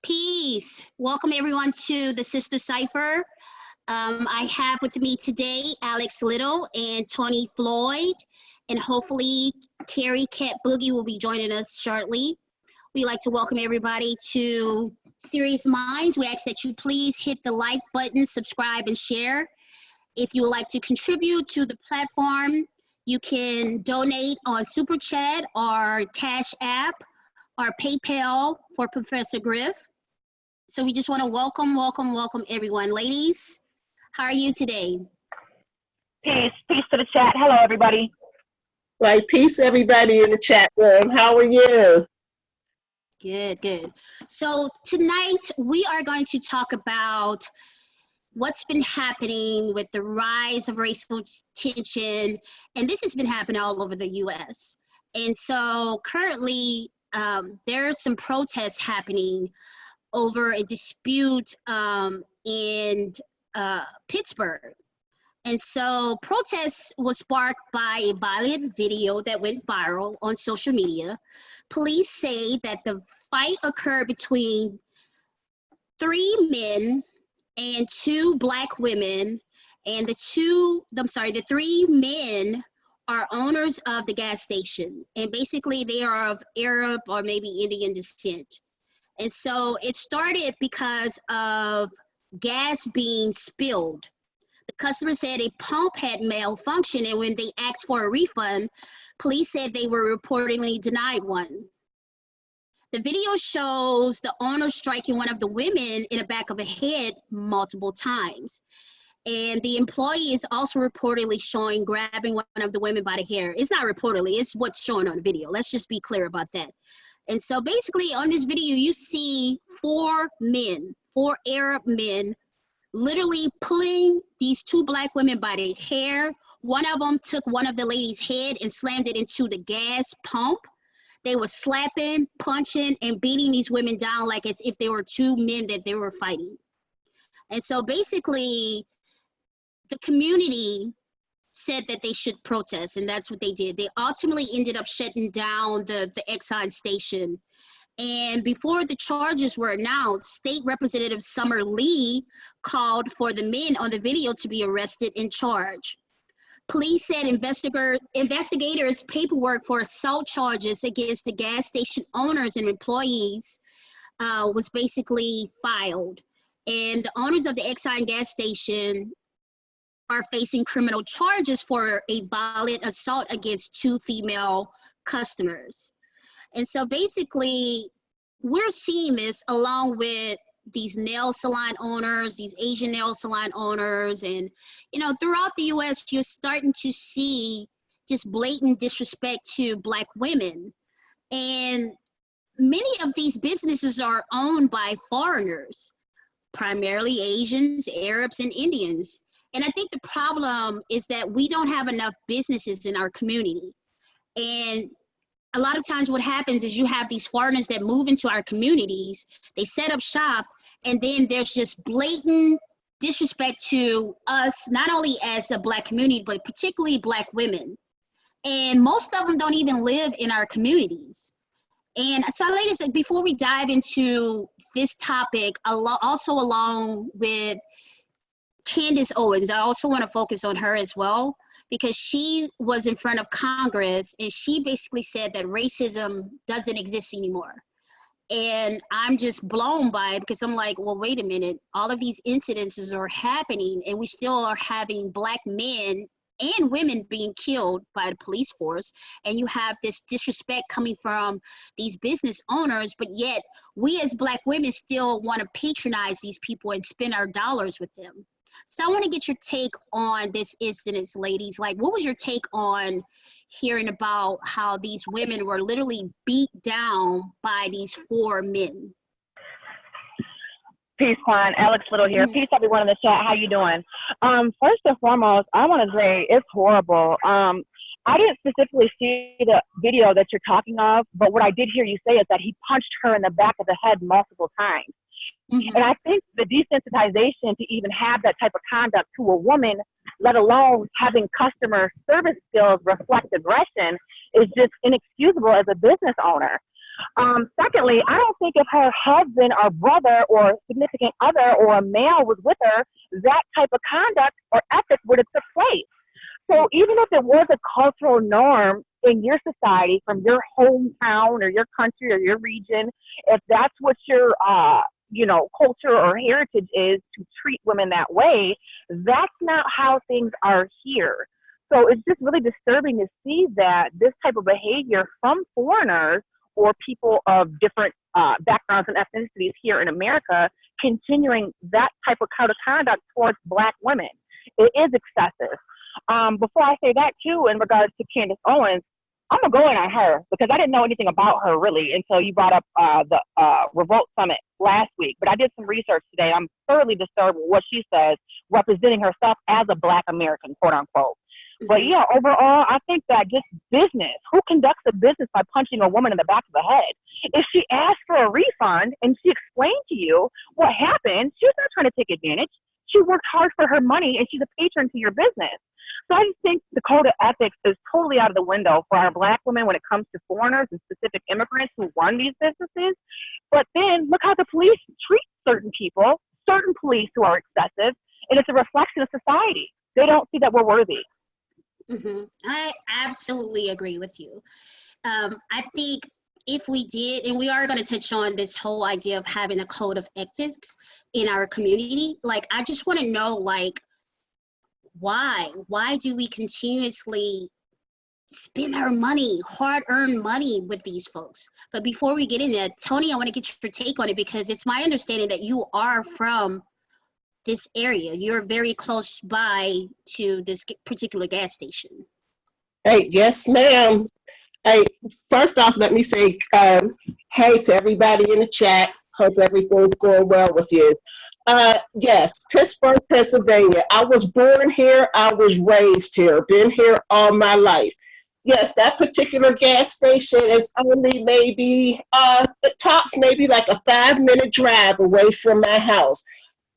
Peace. Welcome everyone to the Sister Cypher. I have with me today Alex Little and Tony Floyd, and hopefully Carrie Cat Boogie will be joining us shortly. We'd like to welcome everybody to Sirius Mindz. We ask that you please hit the like button, subscribe, and share. If you would like to contribute to the platform, you can donate on Super Chat or Cash App or PayPal for Professor Griff. So we just want to welcome everyone. Ladies, how are you today? Peace to the chat. Hello, everybody. Right, peace, everybody in the chat room. How are you? Good. So tonight we are going to talk about what's been happening with the rise of racial tension, and this has been happening all over the U.S. And so currently there are some protests happening over a dispute in Pittsburgh. And so protests was sparked by a violent video that went viral on social media. Police say that the fight occurred between 3 men and 2 black women, and the 3 men are owners of the gas station, and basically they are of Arab or maybe Indian descent. And so it started because of gas being spilled. The customer said a pump had malfunctioned, and when they asked for a refund, police said they were reportedly denied one. The video shows the owner striking one of the women in the back of the head multiple times. And the employee is also reportedly showing grabbing one of the women by the hair. It's not reportedly, it's what's showing on the video. Let's just be clear about that. And so basically on this video, you see 4 Arab men, literally pulling these 2 black women by their hair. One of them took one of the lady's head and slammed it into the gas pump. They were slapping, punching, and beating these women down like as if they were 2 men that they were fighting. And so basically, the community said that they should protest, and that's what they did. They ultimately ended up shutting down the Exxon station. And before the charges were announced, State Representative Summer Lee called for the men on the video to be arrested and charged. Police said investigators' paperwork for assault charges against the gas station owners and employees was basically filed. And the owners of the Exxon gas station are facing criminal charges for a violent assault against 2 female customers. And so basically, we're seeing this along with these nail salon owners, these Asian nail salon owners, and throughout the US, you're starting to see just blatant disrespect to black women. And many of these businesses are owned by foreigners, primarily Asians, Arabs, and Indians. And I think the problem is that we don't have enough businesses in our community. And a lot of times what happens is you have these foreigners that move into our communities, they set up shop, and then there's just blatant disrespect to us, not only as a black community, but particularly black women. And most of them don't even live in our communities. And so ladies, before we dive into this topic, also along with Candace Owens, I also want to focus on her as well, because she was in front of Congress and she basically said that racism doesn't exist anymore. And I'm just blown by it, because I'm like, well, wait a minute, all of these incidences are happening and we still are having black men and women being killed by the police force, and you have this disrespect coming from these business owners, but yet we as black women still want to patronize these people and spend our dollars with them. So I want to get your take on this incident, ladies. Like, what was your take on hearing about how these women were literally beat down by these 4 men? Peace, Quan. Alex Little here. Peace, everyone in the chat. How you doing? First and foremost, I want to say it's horrible. I didn't specifically see the video that you're talking of, but what I did hear you say is that he punched her in the back of the head multiple times. And I think the desensitization to even have that type of conduct to a woman, let alone having customer service skills reflect aggression, is just inexcusable as a business owner. Secondly, I don't think if her husband or brother or significant other or a male was with her, that type of conduct or ethics would have took place. So even if it was a cultural norm in your society from your hometown or your country or your region, if that's what your culture or heritage is to treat women that way, that's not how things are here. So it's just really disturbing to see that this type of behavior from foreigners or people of different backgrounds and ethnicities here in America continuing that type of code of conduct towards Black women. It is excessive. Before I say that too, in regards to Candace Owens, I'm gonna go in on her because I didn't know anything about her really until you brought up the Revolt Summit last week. But I did some research today. I'm thoroughly disturbed with what she says, representing herself as a Black American, quote unquote. But yeah, overall, I think that just business, who conducts a business by punching a woman in the back of the head? If she asked for a refund and she explained to you what happened, she was not trying to take advantage. She worked hard for her money and she's a patron to your business. So I just think the code of ethics is totally out of the window for our Black women when it comes to foreigners and specific immigrants who run these businesses. But then look how the police treat certain people, certain police who are excessive, and it's a reflection of society. They don't see that we're worthy. I absolutely agree with you. I think if we did, and we are going to touch on this whole idea of having a code of ethics in our community, like, I just want to know, like, why do we continuously spend our money, hard-earned money with these folks? But before we get in there, Tony, I want to get your take on it because it's my understanding that you are from this area. You're very close by to this particular gas station. Hey, yes, ma'am. Hey, first off, let me say hey to everybody in the chat. Hope everything's going well with you. Yes, Pittsburgh, Pennsylvania. I was born here. I was raised here. Been here all my life. Yes, that particular gas station is only maybe, the tops maybe like a 5-minute drive away from my house.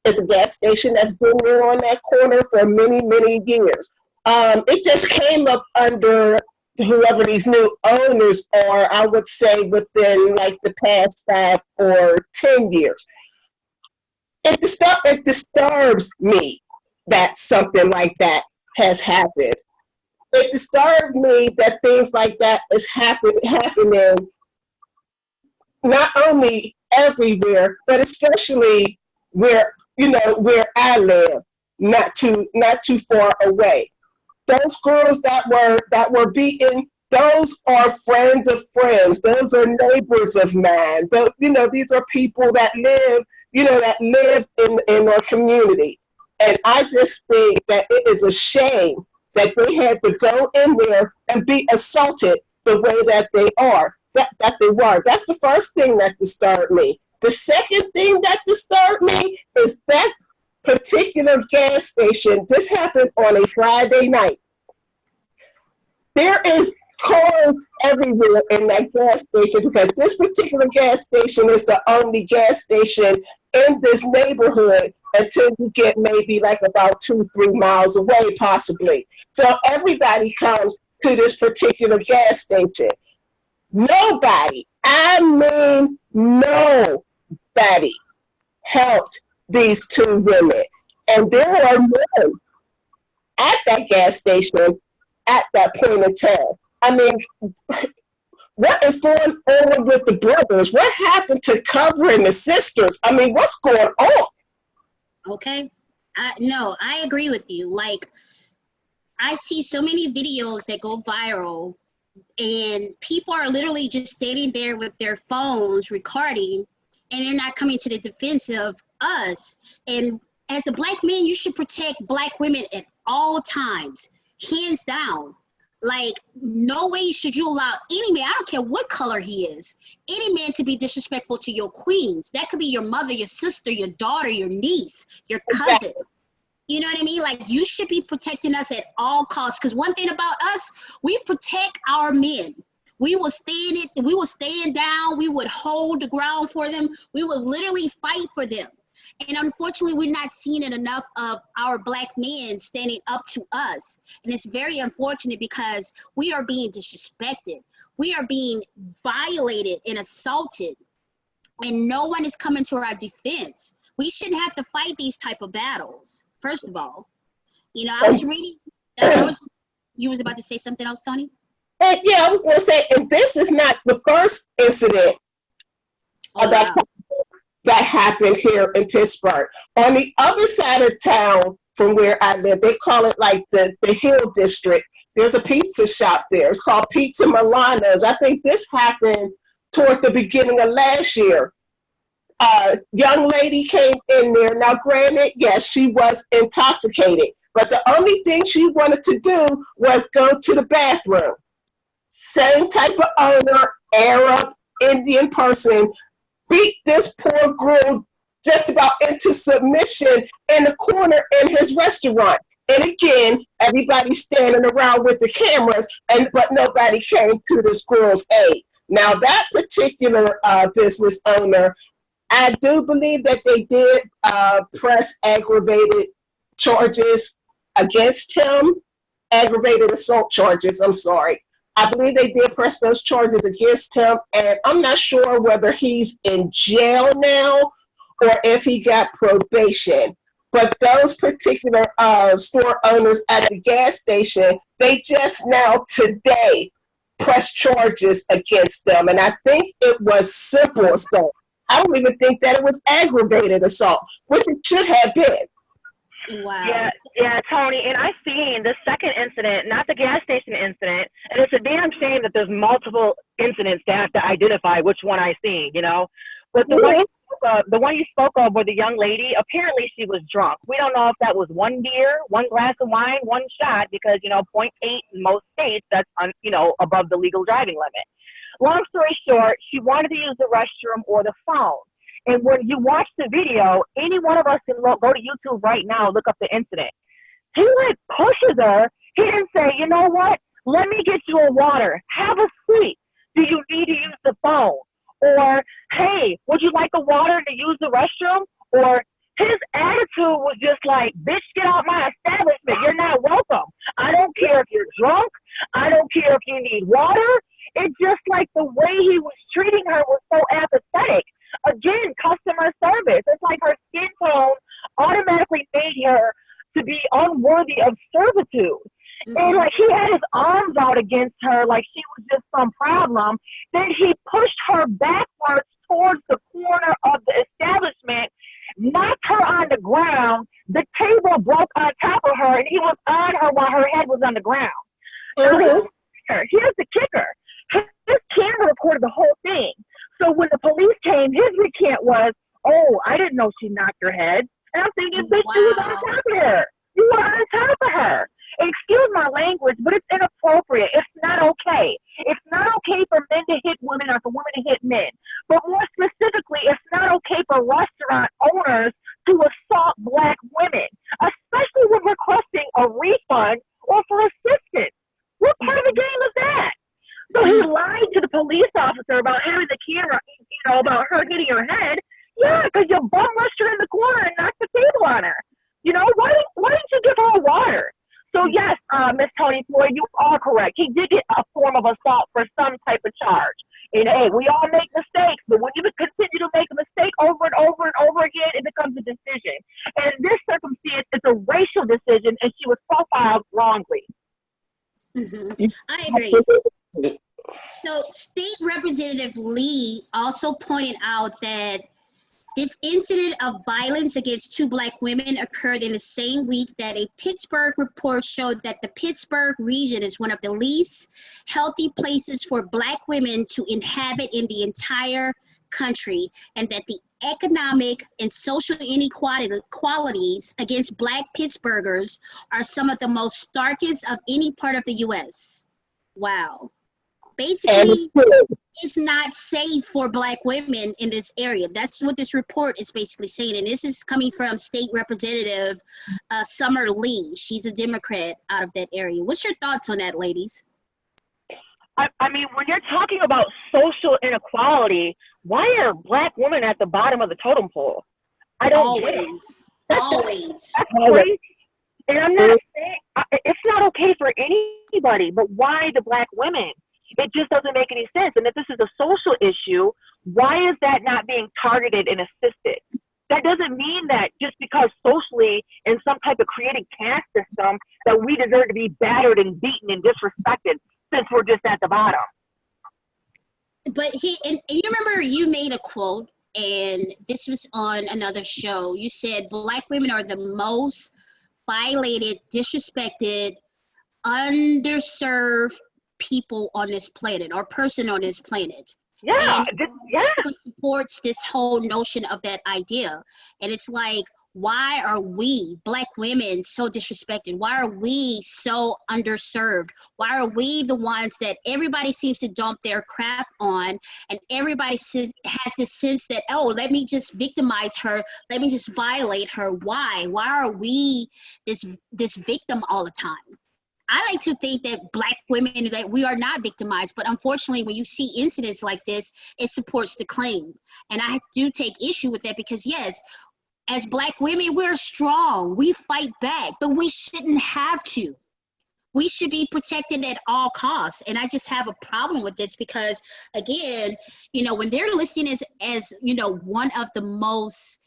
It's a gas station that's been there on that corner for many, many years. It just came up under whoever these new owners are, I would say within like the past 5 or 10 years. It disturbs me that something like that has happened. It disturbs me that things like that is happening not only everywhere, but especially where I live, not too far away. Those girls that were beaten, those are friends of friends. Those are neighbors of mine. These are people that live in our community. And I just think that it is a shame that they had to go in there and be assaulted the way that they were. That's the first thing that disturbed me. The second thing that disturbed me is that particular gas station. This happened on a Friday night. There is cars everywhere in that gas station because this particular gas station is the only gas station in this neighborhood until you get maybe like about 2-3 miles away possibly. So everybody comes to this particular gas station. Nobody, I mean nobody, helped these 2 women. And there are men at that gas station at that point in time. I mean, what is going on with the brothers? What happened to covering the sisters? I mean, what's going on? Okay. I agree with you. Like, I see so many videos that go viral and people are literally just standing there with their phones recording and they're not coming to the defense of us. And as a Black man, you should protect Black women at all times, hands down. Like, no way should you allow any man, I don't care what color he is, any man to be disrespectful to your queens. That could be your mother, your sister, your daughter, your niece, your cousin. Exactly. You know what I mean? Like, you should be protecting us at all costs. Because one thing about us, we protect our men. We will stand down. We would hold the ground for them. We would literally fight for them. And unfortunately, we're not seeing it enough of our Black men standing up to us. And it's very unfortunate because we are being disrespected. We are being violated and assaulted. And no one is coming to our defense. We shouldn't have to fight these type of battles, first of all. You know, I was reading, you was about to say something else, Tony? Yeah, I was going to say, and this is not the first incident that happened here in Pittsburgh. On the other side of town from where I live, they call it like the Hill District. There's a pizza shop there. It's called Pizza Milano's. I think this happened towards the beginning of last year. Young lady came in there. Now, granted, yes, she was intoxicated, but the only thing she wanted to do was go to the bathroom. Same type of owner, Arab, Indian person, beat this poor girl just about into submission in the corner in his restaurant. And again, everybody's standing around with the cameras, but nobody came to this girl's aid. Now, that particular business owner, I do believe that they did press aggravated charges against him, aggravated assault charges, I'm sorry. I believe they did press those charges against him, and I'm not sure whether he's in jail now or if he got probation. But those particular store owners at the gas station, they just now today pressed charges against them, and I think it was simple assault. I don't even think that it was aggravated assault, which it should have been. Wow. Yeah, Tony, and I've seen the second incident, not the gas station incident, and it's a damn shame that there's multiple incidents to have to identify which one I've seen, you know? But the one you spoke of with the young lady, apparently she was drunk. We don't know if that was one beer, one glass of wine, one shot, because, you know, 0.8 in most states, that's, above the legal driving limit. Long story short, she wanted to use the restroom or the phone. And when you watch the video, any one of us can go to YouTube right now, look up the incident. He pushes her. He didn't say, you know what? Let me get you a water. Have a seat. Do you need to use the phone? Or, hey, would you like a water to use the restroom? Or his attitude was just like, bitch, get out my establishment. You're not welcome. I don't care if you're drunk. I don't care if you need water. It's just like the way he was treating her was so apathetic. Again, customer service. It's like her skin tone automatically made her to be unworthy of servitude. Mm-hmm. And like he had his arms out against her like she was just some problem. Then he pushed her backwards towards the corner of the establishment, knocked her on the ground. The table broke on top of her, and he was on her while her head was on the ground. Mm-hmm. Here's the kicker. His camera recorded the whole thing. So when the police came, his recant was, oh, I didn't know she knocked her head. And I'm thinking, bitch, you were on top of her. You were on top of her. Excuse my language, but it's inappropriate. It's not okay. It's not okay for men to hit women or for women to hit men. But more specifically, it's not okay for restaurant owners to assault Black women, especially when requesting a refund or for assistance. What part of the game is that? So he lied to the police officer about having the camera, about her hitting her head. Yeah, because you bum rushed her in the corner and knocked the table on her. Why didn't you give her a water? So yes, Miss Tony Floyd, you are correct. He did get a form of assault for some type of charge. And hey, we all make mistakes, but when you continue to make a mistake over and over and over again, it becomes a decision. And in this circumstance, it's a racial decision, and she was profiled wrongly. Mm-hmm. I agree. So State Representative Lee also pointed out that this incident of violence against two Black women occurred in the same week that a Pittsburgh report showed that the Pittsburgh region is one of the least healthy places for Black women to inhabit in the entire country, and that the economic and social inequalities against Black Pittsburghers are some of the most starkest of any part of the U.S. Wow. Basically, it's not safe for Black women in this area. That's what this report is basically saying. And this is coming from State Representative Summer Lee. She's a Democrat out of that area. What's your thoughts on that, ladies? I mean, when you're talking about social inequality, why are Black women at the bottom of the totem pole? I don't get it. Always. That's crazy. And I'm not saying it's not okay for anybody, but why the Black women? It just doesn't make any sense. And if this is a social issue, why is that not being targeted and assisted? That doesn't mean that just because socially in some type of created caste system that we deserve to be battered and beaten and disrespected since we're just at the bottom. But and you remember you made a quote, and this was on another show. You said Black women are the most violated, disrespected, underserved people on this planet, or person on this planet. Yeah, and basically supports this whole notion of that idea. And it's like, why are we Black women so disrespected? Why are we so underserved? Why are we the ones that everybody seems to dump their crap on, and everybody has this sense that, oh, let me just victimize her, let me just violate her? Why are we this victim all the time? I like to think that Black women, that we are not victimized, but unfortunately, when you see incidents like this, it supports the claim. And I do take issue with that, because yes, as Black women, we're strong, we fight back, but we shouldn't have to. We should be protected at all costs. And I just have a problem with this because, again, when they're listing as one of the most,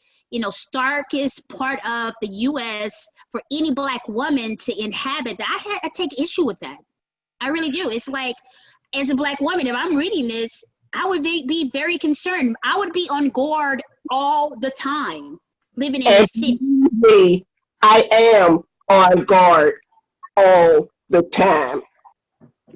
starkest part of the U.S. for any Black woman to inhabit, I take issue with that. I really do. It's like, as a Black woman, if I'm reading this, I would be very concerned. I would be on guard all the time, living in the city. I am on guard all the time.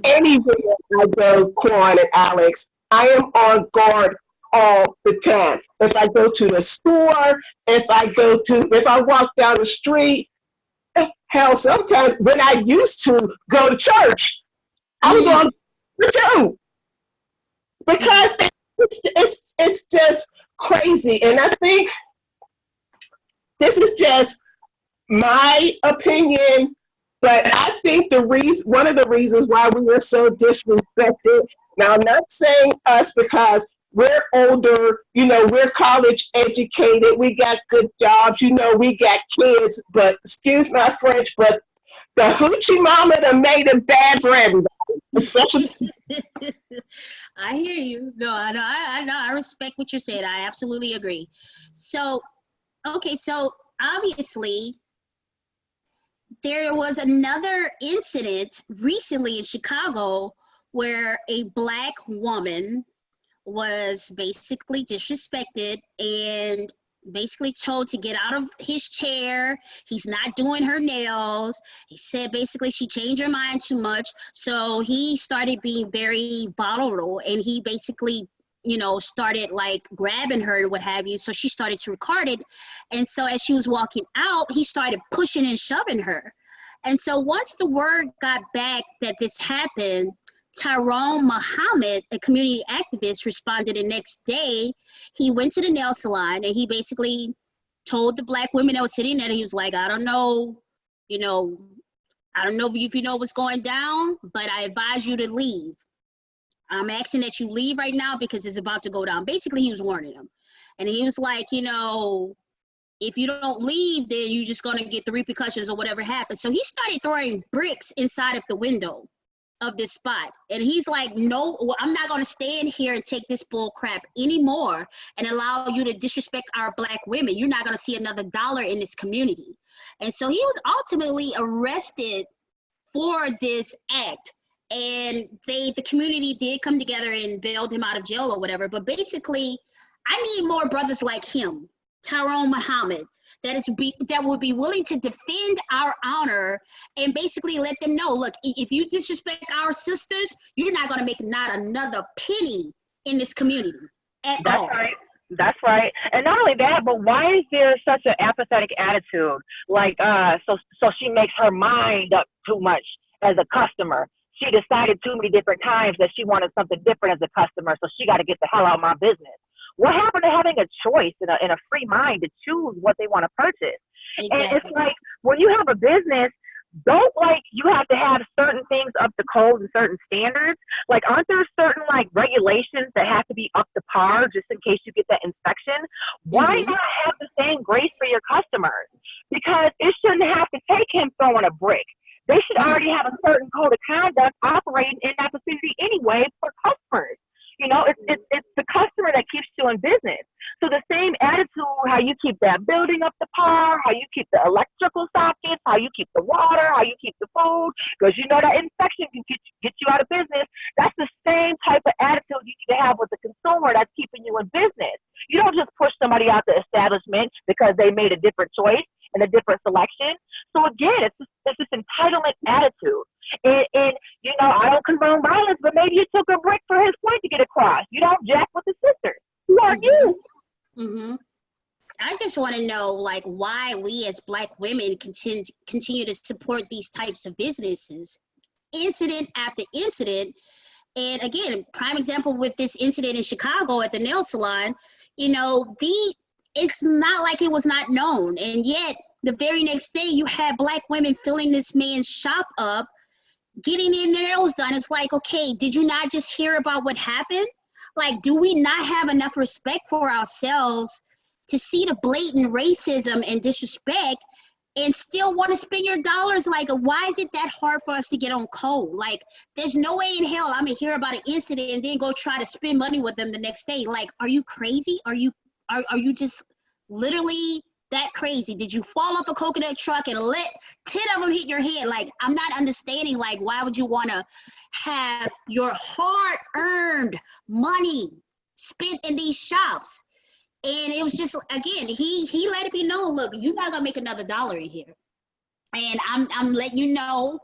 Anywhere I go, Quan and Alex, I am on guard all the time. If I go to the store, if I walk down the street, hell, sometimes when I used to go to church, I was on guard too. Because it's just crazy. And I think this is just my opinion, but I think one of the reasons why we were so disrespected, now I'm not saying us because we're older, we're college educated, we got good jobs, we got kids, but excuse my French, but the hoochie mama that made it bad for everybody. I hear you. No, I know. I respect what you're saying. I absolutely agree. So, okay, so obviously there was another incident recently in Chicago where a Black woman was basically disrespected and basically told to get out of his chair. He's not doing her nails. He said basically she changed her mind too much. So he started being very volatile, and he basically, started like grabbing her and what have you. So she started to record it. And so as she was walking out, he started pushing and shoving her. And so once the word got back that this happened, Tyrone Muhammad, a community activist, responded the next day. He went to the nail salon and he basically told the Black women that was sitting there, he was like, I don't know if you know what's going down, but I advise you to leave. I'm asking that you leave right now because it's about to go down. Basically, he was warning them. And he was like, if you don't leave, then you're just going to get the repercussions or whatever happens. So he started throwing bricks inside of the window of this spot. And he's like, no, I'm not going to stand here and take this bull crap anymore and allow you to disrespect our Black women. You're not going to see another dollar in this community. And so he was ultimately arrested for this act. And the community did come together and bailed him out of jail or whatever. But basically, I need more brothers like him, Tyrone Muhammad, that would be willing to defend our honor and basically let them know, look, if you disrespect our sisters, you're not going to make not another penny in this community at all. That's right. That's right. And not only that, but why is there such an apathetic attitude? Like, so she makes her mind up too much as a customer. She decided too many different times that she wanted something different as a customer, so she got to get the hell out of my business. What happened to having a choice and a free mind to choose what they want to purchase? Exactly. And it's like, when you have a business, you have to have certain things up to code and certain standards. Like, aren't there certain regulations that have to be up to par just in case you get that inspection? Why not have the same grace for your customers, because it shouldn't have to take him throwing a brick. They should already have a certain code of conduct operating in that vicinity anyway for customers. You know, it's the customer that keeps you in business. So the same attitude, how you keep that building up to par, how you keep the electrical sockets, how you keep the water, how you keep the food, because you know that infection can get you out of business. That's the same type of attitude you need to have with the consumer that's keeping you in business. You don't just push somebody out the establishment because they made a different choice and a different selection. So again, it's this entitlement attitude. And you know, I don't condone violence, but maybe you took a brick for his point to get across. You don't jack with the sisters. Who are you? Mm-hmm. I just want to know, like, why we as Black women continue to support these types of businesses, incident after incident. And again, prime example with this incident in Chicago at the nail salon, you know, it's not like it was not known. And yet the very next day you had Black women filling this man's shop up, getting their nails done. It's like, okay, did you not just hear about what happened? Like, do we not have enough respect for ourselves to see the blatant racism and disrespect and still want to spend your dollars? Like, why is it that hard for us to get on code? Like, there's no way in hell I'm gonna hear about an incident and then go try to spend money with them the next day. Like, are you crazy? Are you just literally that crazy? Did you fall off a coconut truck and let 10 of them hit your head? Like, I'm not understanding, like, why would you want to have your hard-earned money spent in these shops? And it was just, again, he let it be known, look, you're not gonna make another dollar in here. And I'm letting you know,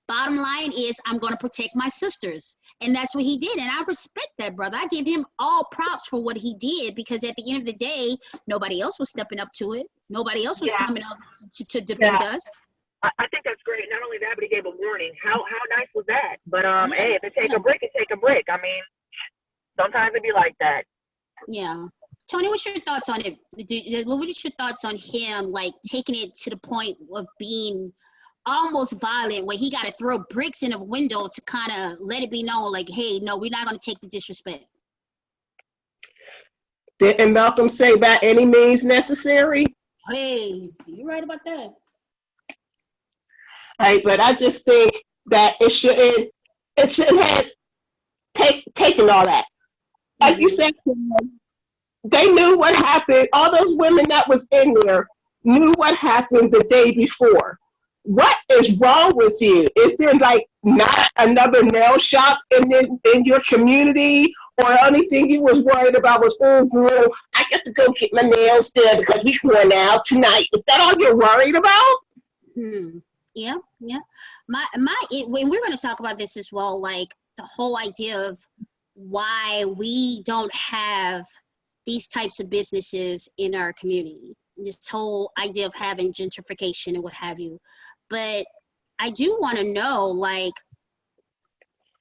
bottom line is I'm gonna protect my sisters. And that's what he did. And I respect that, brother. I give him all props for what he did, because at the end of the day, nobody else was stepping up to it. Nobody else was coming up to defend us. I think that's great. Not only that, but he gave a warning. How nice was that? But hey, if it take a brick, it take a brick. I mean, sometimes it be like that. Yeah. Tony, what's your thoughts on it? What is your thoughts on him, like, taking it to the point of being almost violent, where he got to throw bricks in a window to kind of let it be known, like, hey, no, we're not going to take the disrespect? Didn't Malcolm say by any means necessary? Hey, you're right about that. Right, but I just think that it shouldn't have taken all that. Like you said, they knew what happened. All those women that was in there knew what happened the day before. What is wrong with you? Is there like not another nail shop in your community? Or the only thing you was worried about was, oh girl, I got to go get my nails done because we're going out tonight. Is that all you're worried about? Yeah. When we're going to talk about this as well, like the whole idea of why we don't have these types of businesses in our community, this whole idea of having gentrification and what have you. But I do want to know, like,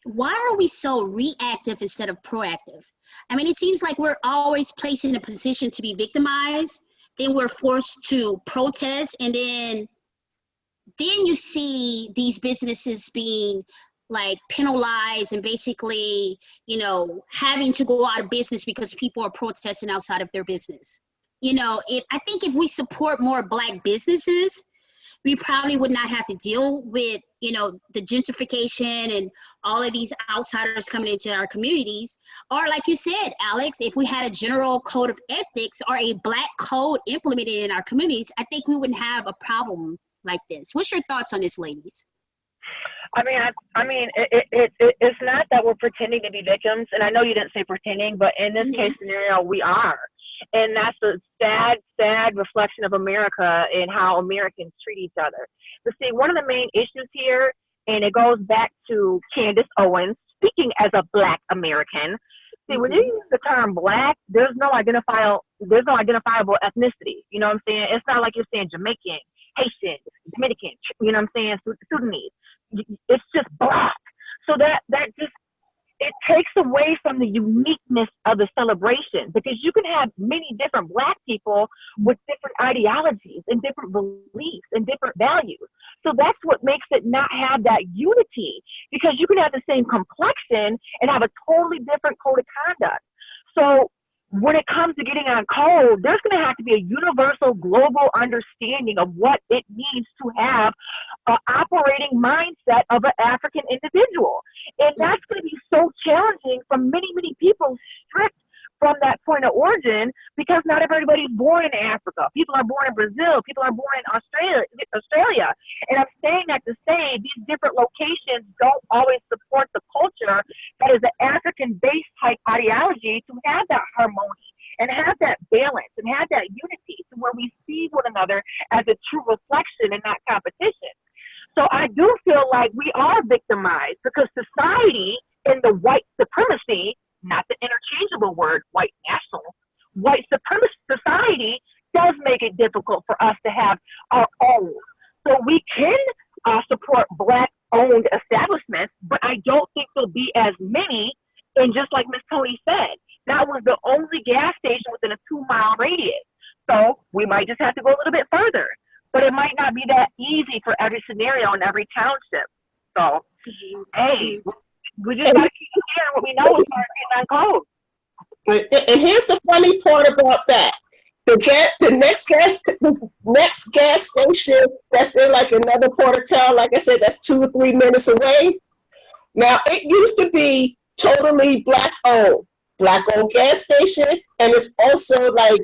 why are we so reactive instead of proactive? I mean, it seems like we're always placed in a position to be victimized, then we're forced to protest, and then you see these businesses being like penalized and basically, you know, having to go out of business because people are protesting outside of their business. You know, I think if we support more Black businesses, we probably would not have to deal with, you know, the gentrification and all of these outsiders coming into our communities. Or like you said, Alex, if we had a general code of ethics or a Black code implemented in our communities, I think we wouldn't have a problem like this. What's your thoughts on this, ladies? I mean, it's not that we're pretending to be victims, and I know you didn't say pretending, but in this case scenario, we are. And that's a sad reflection of America and how Americans treat each other. But see, one of the main issues here, and it goes back to Candace Owens, speaking as a Black American. See, when you use the term Black, there's no identifiable ethnicity. You know what I'm saying? It's not like you're saying Jamaican, Haitian, Dominican, you know what I'm saying, Sudanese. It's just Black. So that just, it takes away from the uniqueness of the celebration, because you can have many different Black people with different ideologies and different beliefs and different values. So that's what makes it not have that unity, because you can have the same complexion and have a totally different code of conduct. So when it comes to getting on code, there's going to have to be a universal global understanding of what it means to have an operating mindset of an African individual. And that's going to be so challenging for many, many people strict from that point of origin, because not everybody's born in Africa. People are born in Brazil. People are born in Australia. And I'm saying that to say these different locations don't always support the culture that is an African-based type ideology to have that harmony and have that balance and have that unity to where we see one another as a true reflection and not competition. So I do feel like we are victimized because society and the white supremacy, not the interchangeable word, white national, white supremacist society does make it difficult for us to have our own. So we can support Black-owned establishments, but I don't think there'll be as many. And just like Miss Tony said, that was the only gas station within a 2-mile radius. So we might just have to go a little bit further. But it might not be that easy for every scenario in every township. So, hey, we just got to keep sharing what we know as far as getting on code. And here's the funny part about that. The next gas station that's in like another part of town, like I said, that's 2 or 3 minutes away. Now, it used to be totally Black-owned gas station, and it's also like,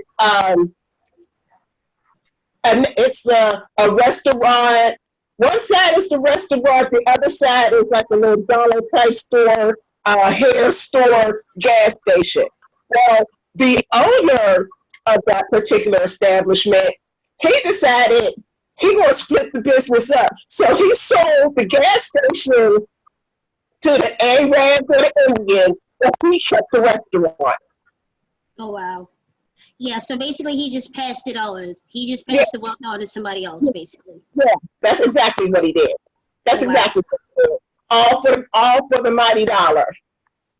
and it's a restaurant. One side is the restaurant, the other side is like a little dollar price store, hair store, gas station. Well, the owner of that particular establishment, he decided he going to split the business up. So he sold the gas station to the Arab or the Indian, and he shut the restaurant. Oh, wow. Yeah, so basically he just passed it on. He just passed the wealth on to somebody else, basically. Yeah, that's exactly what he did. That's exactly what he did. All for the mighty dollar.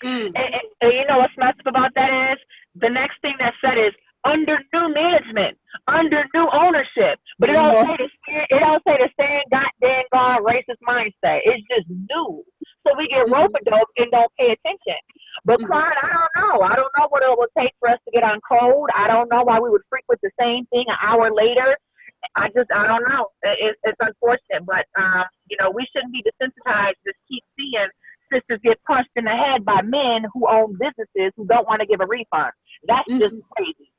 And you know what's messed up about that is, the next thing that said is, under new management, under new ownership. But it don't say the same goddamn racist mindset. It's just new. So we get rope-a-dope and don't pay attention. But Clyde, I don't know. I don't know what it would take for us to get on code. I don't know why we would frequent the same thing an hour later. I don't know. It's unfortunate, but you know, we shouldn't be desensitized. Just keep seeing sisters get punched in the head by men who own businesses who don't want to give a refund. That's just crazy.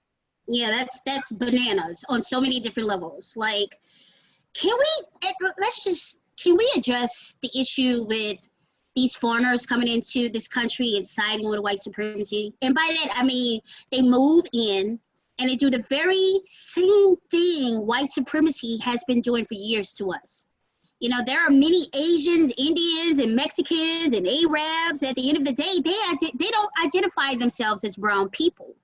Yeah, that's bananas on so many different levels. Like, can we address the issue with these foreigners coming into this country and siding with white supremacy? And by that, I mean, they move in and they do the very same thing white supremacy has been doing for years to us. You know, there are many Asians, Indians, and Mexicans, and Arabs. At the end of the day, they don't identify themselves as brown people.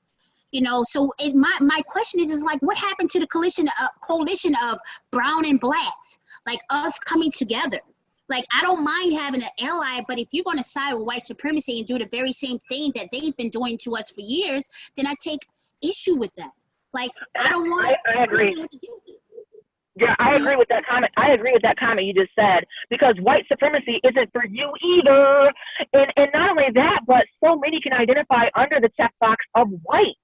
You know, so my question is like, what happened to the coalition of brown and blacks, like us coming together? Like, I don't mind having an ally, but if you're going to side with white supremacy and do the very same thing that they've been doing to us for years, then I take issue with that. Like, I don't want. I agree. Yeah, I agree with that comment. I agree with that comment you just said, because white supremacy isn't for you either. And not only that, but so many can identify under the checkbox of white.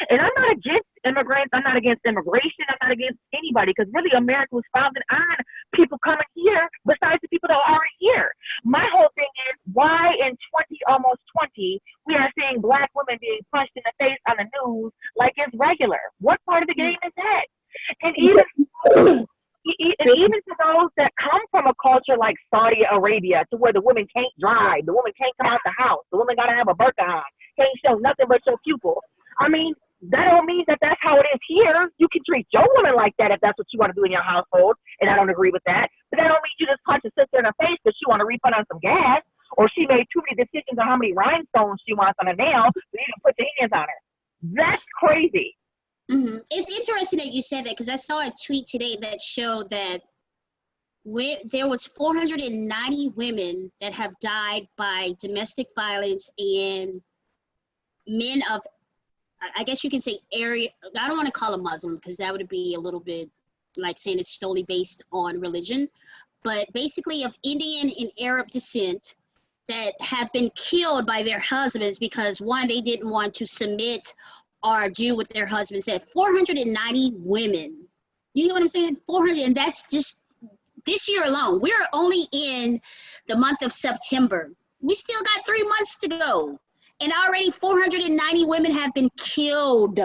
And I'm not against immigrants. I'm not against immigration. I'm not against anybody, because really America was founded on people coming here besides the people that are already here. My whole thing is, why in almost 20, we are seeing black women being punched in the face on the news like it's regular? What part of the game is that? And even to those that come from a culture like Saudi Arabia, to where the woman can't drive, the woman can't come out the house, the woman got to have a burqa on, can't show nothing but your pupil. I mean, that don't mean that that's how it is here. You can treat your woman like that if that's what you want to do in your household, and I don't agree with that. But that don't mean you just punch a sister in her face because she want to refund on some gas, or she made too many decisions on how many rhinestones she wants on a nail, so you can put your hands on her. That's crazy. It's interesting that you said that, because I saw a tweet today that showed that there was 490 women that have died by domestic violence and men of, I guess you can say, area. I don't want to call them Muslim, because that would be a little bit like saying it's solely based on religion, but basically of Indian and Arab descent that have been killed by their husbands because, one, they didn't want to submit are due with their husbands. At 490 women. You know what I'm saying? 400, and that's just this year alone. We're only in the month of September. We still got 3 months to go, and already 490 women have been killed.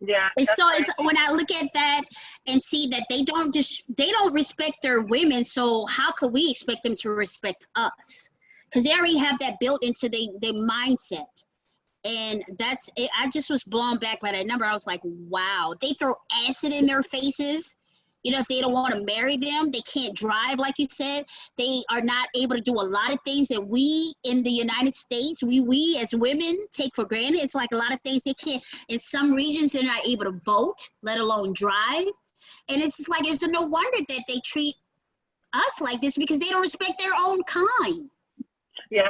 Yeah. And so it's, when I look at that and see that they don't respect their women, so how could we expect them to respect us? Because they already have that built into their mindset. And that's it. I just was blown back by that number. I was like, wow. They throw acid in their faces. You know, if they don't want to marry them, they can't drive, like you said. They are not able to do a lot of things that we in the United States, we as women take for granted. It's like a lot of things they can't. In some regions, they're not able to vote, let alone drive. And it's just like, it's no wonder that they treat us like this, because they don't respect their own kind. Yeah,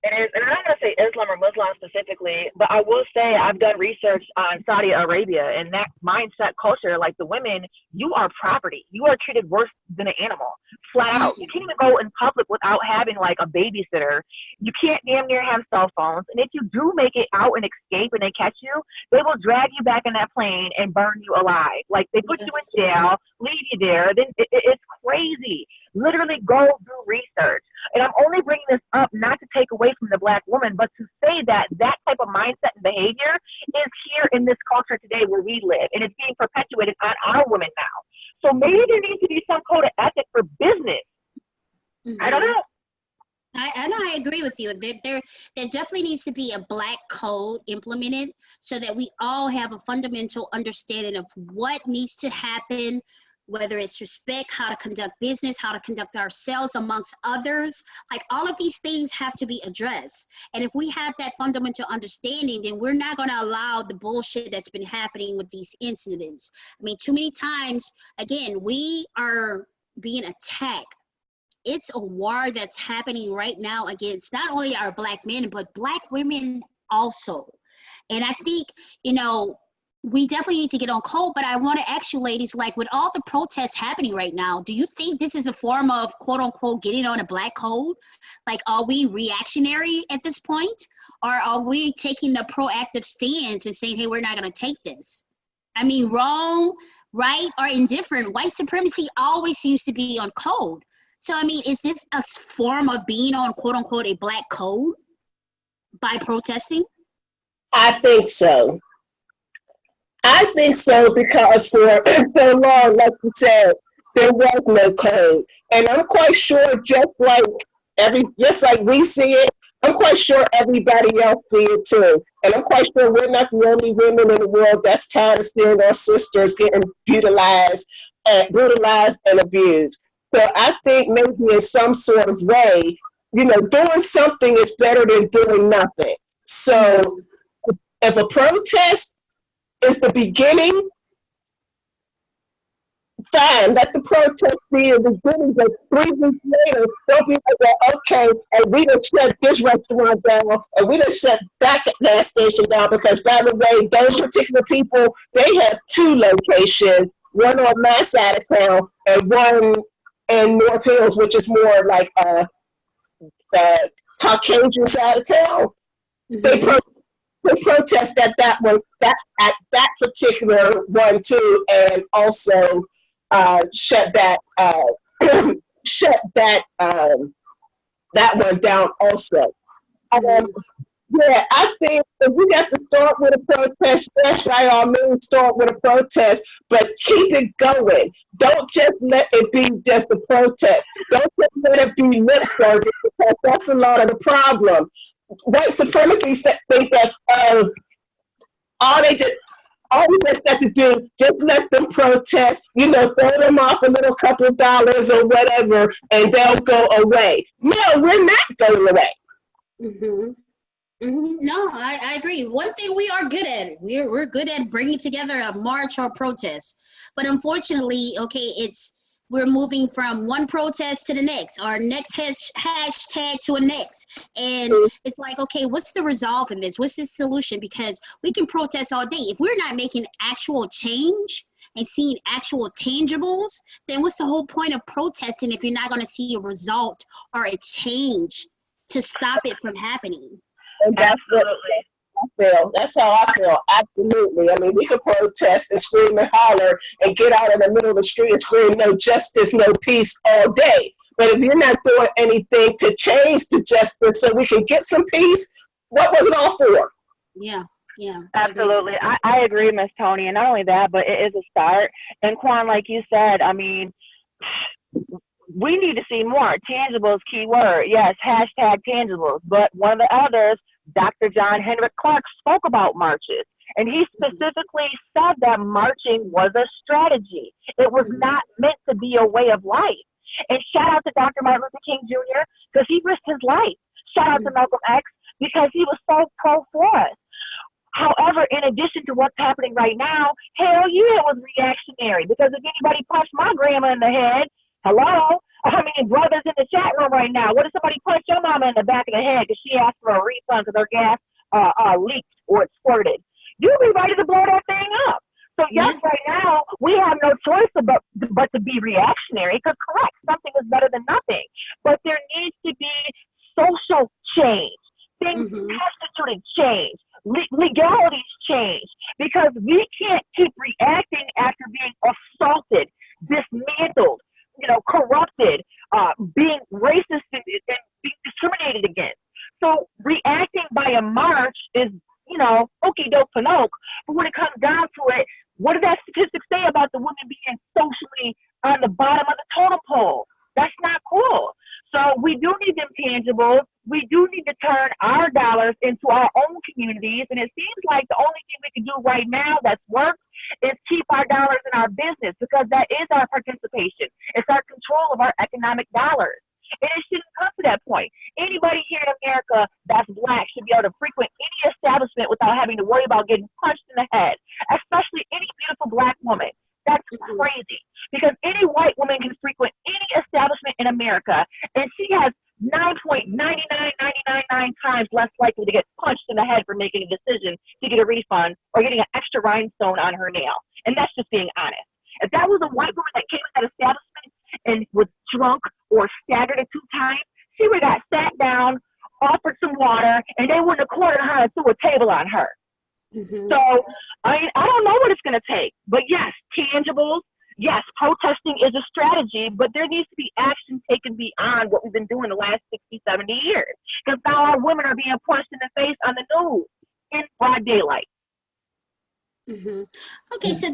and I'm not going to say Islam or Muslim specifically, but I will say I've done research on Saudi Arabia, and that mindset culture, like the women, you are property. You are treated worse than an animal, flat out. You can't even go in public without having like a babysitter. You can't damn near have cell phones. And if you do make it out and escape and they catch you, they will drag you back in that plane and burn you alive. Like they put you in jail, leave you there. Then it's crazy. Literally go do research. And I'm only bringing this up not to take away from the Black woman, but to say that that type of mindset and behavior is here in this culture today where we live, and it's being perpetuated on our women now. So maybe there needs to be some code of ethic for business. I don't know. I agree with you. There definitely needs to be a Black code implemented so that we all have a fundamental understanding of what needs to happen, whether it's respect, how to conduct business, how to conduct ourselves amongst others. Like all of these things have to be addressed. And if we have that fundamental understanding, then we're not going to allow the bullshit that's been happening with these incidents. I mean, too many times, again, we are being attacked. It's a war that's happening right now against not only our Black men, but Black women also. And I think, you know, we definitely need to get on code, but I want to ask you ladies, like with all the protests happening right now, do you think this is a form of quote unquote getting on a Black code? Like, are we reactionary at this point? Or are we taking the proactive stance and saying, hey, we're not going to take this? I mean, wrong, right, or indifferent. White supremacy always seems to be on code. So, I mean, is this a form of being on quote unquote a Black code by protesting? I think so. I think so because for so long, like you said, there was no code. And I'm quite sure just like we see it, I'm quite sure everybody else see it too. And I'm quite sure we're not the only women in the world that's tired of seeing our sisters getting brutalized and abused. So I think maybe in some sort of way, you know, doing something is better than doing nothing. So if a protest is the beginning, fine, let the protest be the beginning, but 3 weeks later, they'll be like, well, okay, and we done shut this restaurant down, and we done shut that gas station down, because by the way, those particular people, they have 2 locations, one on my side of town, and one in North Hills, which is more like the Caucasian side of town. Mm-hmm. They protest at that particular one too, and also shut that one down also. Yeah, I think if we got to start with a protest, yes, by all means, start with a protest, but keep it going. Don't just let it be just a protest. Don't just let it be lip service, because that's a lot of the problem. White supremacists think that all we just got to do, just let them protest, you know, throw them off a little couple of dollars or whatever, and they'll go away. No, we're not going away. Mm-hmm. Mm-hmm. No, I agree. One thing we are good at, we're good at bringing together a march or protest. But unfortunately, okay, we're moving from one protest to the next, or next hashtag to a next. And it's like, okay, what's the resolve in this? What's the solution? Because we can protest all day. If we're not making actual change and seeing actual tangibles, then what's the whole point of protesting if you're not going to see a result or a change to stop it from happening? And I feel. That's how I feel. Absolutely. I mean, we could protest and scream and holler and get out in the middle of the street and scream no justice, no peace all day. But if you're not doing anything to change the justice so we can get some peace, what was it all for? Yeah. Yeah. Absolutely. I agree, Miss Tony. And not only that, but it is a start. And Quan, like you said, I mean, we need to see more. Tangibles, key word. Yes, hashtag tangibles. But one of the others, Dr. John Henrik Clark, spoke about marches. And he specifically said that marching was a strategy. It was not meant to be a way of life. And shout out to Dr. Martin Luther King Jr. because he risked his life. Shout out to Malcolm X because he was so pro for us. However, in addition to what's happening right now, hell yeah, it was reactionary. Because if anybody punched my grandma in the head, hello? I mean, brothers in the chat room right now, what if somebody punched your mama in the back of the head because she asked for a refund because her gas leaked or exploded? You'd be ready to blow that thing up. So yes, right now, we have no choice but to be reactionary, because correct, something is better than nothing. But there needs to be social change. Things constituted change. Legalities change, because we can't keep reacting after being assaulted, dismantled, corrupted, being racist and being discriminated against. So reacting by a march is, okey doke panoke. But when it comes down to it, what did that statistic say about the women being socially on the bottom of the totem pole? That's not cool. So we do need them tangibles. We do need to turn our dollars into our own communities. And it seems like the only thing we can do right now that's worked is keep our dollars in our business, because that is our participation. It's our control of our economic dollars. And it shouldn't come to that point. Anybody here in America that's Black should be able to frequent any establishment without having to worry about getting punched in the head, especially any beautiful Black woman. That's crazy, because any white woman can frequent any establishment in America, and she has 9.99999 times less likely to get punched in the head for making a decision to get a refund or getting an extra rhinestone on her nail. And that's just being honest. If that was a white woman that came to that establishment and was drunk or staggered it 2 times, she would have got sat down, offered some water, and they wouldn't have cornered her and threw a table on her. So, I don't know what it's going to take. But yes, tangibles. Yes, protesting is a strategy, but there needs to be action taken beyond what we've been doing the last 60, 70 years. Because now our women are being punched in the face on the news in broad daylight. Okay, so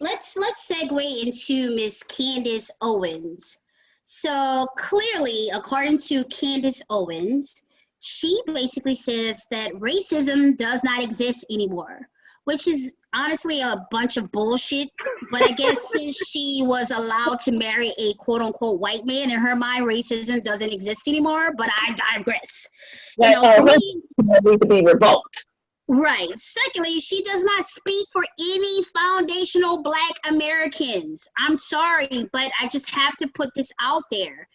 let's segue into Miss Candace Owens. So clearly, according to Candace Owens, she basically says that racism does not exist anymore, which is honestly a bunch of bullshit. But I guess since she was allowed to marry a quote-unquote white man, in her mind, racism doesn't exist anymore. But I digress. For me, need to be revoked. Right. Secondly, she does not speak for any foundational Black Americans. I'm sorry, but I just have to put this out there.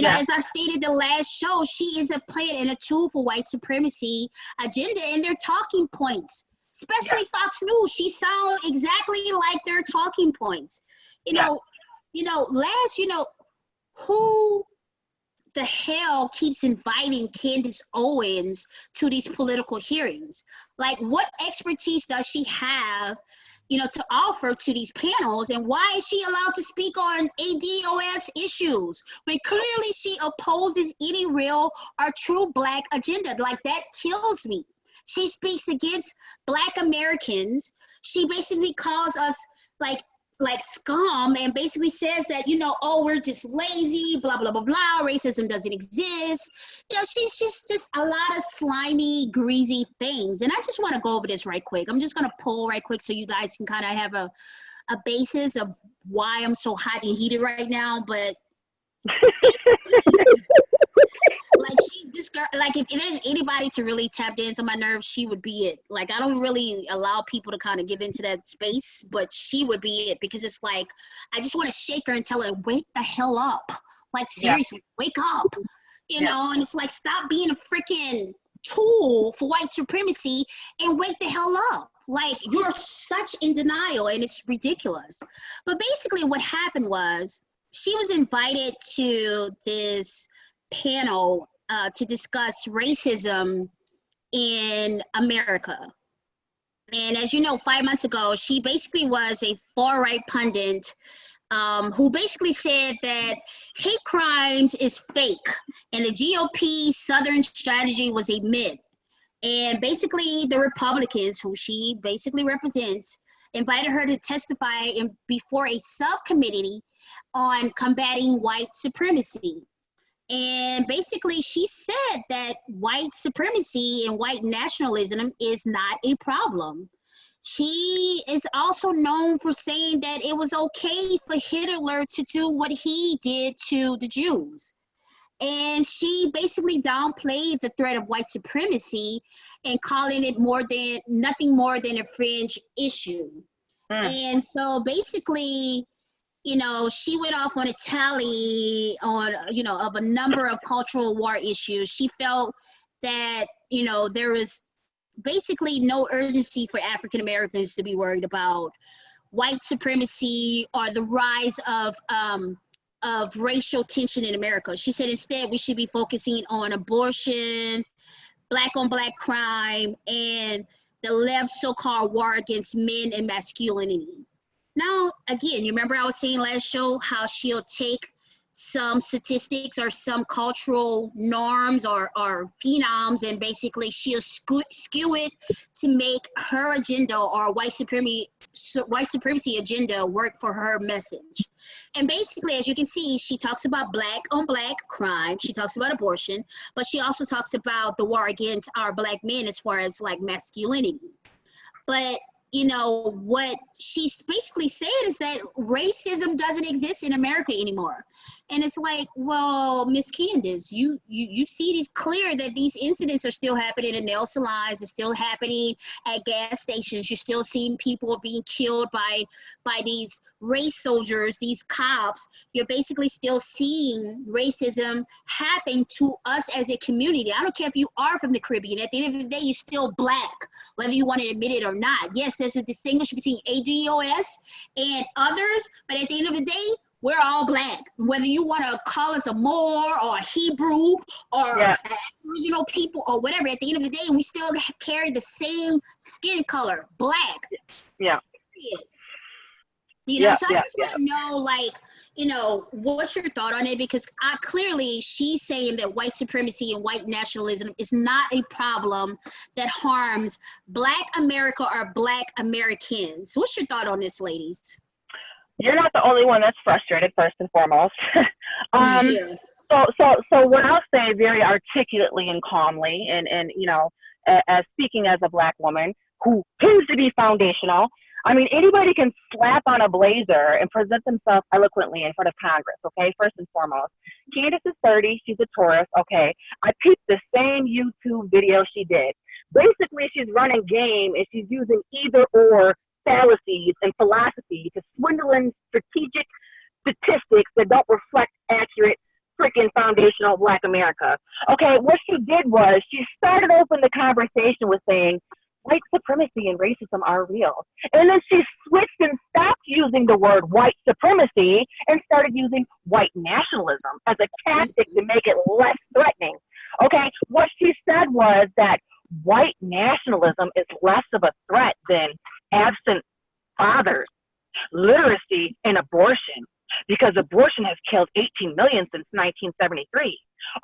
As I stated the last show, she is a plant and a tool for white supremacy agenda and their talking points. Especially Fox News. She sounds exactly like their talking points. Who the hell keeps inviting Candace Owens to these political hearings? Like, what expertise does she have, to offer to these panels? And why is she allowed to speak on ADOS issues when clearly she opposes any real or true Black agenda? Like, that kills me. She speaks against Black Americans. She basically calls us like scum, and basically says that, we're just lazy, blah, blah, blah, blah, racism doesn't exist. She's just a lot of slimy, greasy things. And I just want to go over this right quick. I'm just going to pull right quick so you guys can kind of have a basis of why I'm so hot and heated right now. But if there's anybody to really tap dance on my nerves, she would be it. Like, I don't really allow people to kind of get into that space, but she would be it, because it's like, I just want to shake her and tell her, wake the hell up. Like, seriously, wake up. And it's like, stop being a freaking tool for white supremacy and wake the hell up. Like, you're such in denial, and it's ridiculous. But basically what happened was, she was invited to this panel to discuss racism in America. And as you know, 5 months ago, she basically was a far-right pundit who basically said that hate crimes is fake and the GOP Southern strategy was a myth. And basically the Republicans, who she basically represents, invited her to testify before a subcommittee on combating white supremacy. And basically she said that white supremacy and white nationalism is not a problem. She is also known for saying that it was okay for Hitler to do what he did to the Jews. And she basically downplayed the threat of white supremacy and calling it nothing more than a fringe issue. And so basically, you know, she went off on a tally on, you know, of a number of cultural war issues. She felt that, you know, there was basically no urgency for African Americans to be worried about white supremacy or the rise of racial tension in America. She said instead we should be focusing on abortion, black on black crime, and the left's so-called war against men and masculinity. Now, again, you remember I was saying last show how she'll take some statistics or some cultural norms or phenoms, and basically she'll skew it to make her agenda or white supremacy agenda work for her message. And basically, as you can see, she talks about black on black crime, she talks about abortion, but she also talks about the war against our black men as far as like masculinity. But you know, what she's basically said is that racism doesn't exist in America anymore. And it's like, well, Miss Candace, you see these clear that these incidents are still happening in nail salons, it's still happening at gas stations. You're still seeing people being killed by these race soldiers, these cops. You're basically still seeing racism happen to us as a community. I don't care if you are from the Caribbean. At the end of the day, you're still black, whether you want to admit it or not. Yes, there's a distinction between ADOS and others, but at the end of the day, we're all black. Whether you want to call us a Moor or a Hebrew or Aboriginal people or whatever, at the end of the day, we still carry the same skin color, black. Yeah. You know, so I just want to know, like, you know, what's your thought on it? Because clearly she's saying that white supremacy and white nationalism is not a problem that harms Black America or Black Americans. What's your thought on this, ladies? You're not the only one that's frustrated, first and foremost. So what I'll say very articulately and calmly, and you know, as speaking as a Black woman who tends to be foundational, I mean, anybody can slap on a blazer and present themselves eloquently in front of Congress, okay, first and foremost. Candace is 30, she's a tourist, okay. I peeped the same YouTube video she did. Basically, she's running game and she's using either or fallacies and philosophy to swindle in strategic statistics that don't reflect accurate freaking foundational Black America. Okay, what she did was she started open the conversation with saying, white supremacy and racism are real. And then she switched and stopped using the word white supremacy and started using white nationalism as a tactic to make it less threatening. Okay, what she said was that white nationalism is less of a threat than absent fathers, literacy, and abortion, because abortion has killed 18 million since 1973.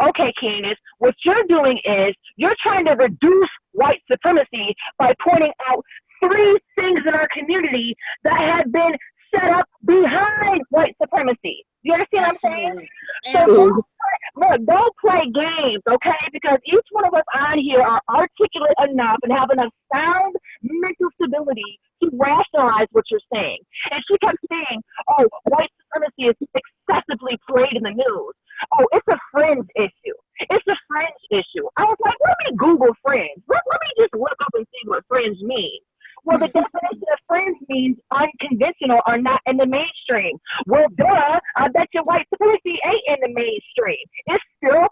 Okay, Candace, what you're doing is you're trying to reduce white supremacy by pointing out 3 things in our community that have been set up behind white supremacy. You understand what I'm saying? So don't play games, okay? Because each one of us on here are articulate enough and have enough sound mental stability to rationalize what you're saying. And she kept saying, oh, white supremacy is excessively played in the news. Oh, it's a fringe issue. It's a fringe issue. I was like, let me Google fringe. Let me just look up and see what fringe means. Well, the definition of fringe means unconventional or not in the mainstream. Well, duh, I bet you white supremacy ain't in the mainstream. It's still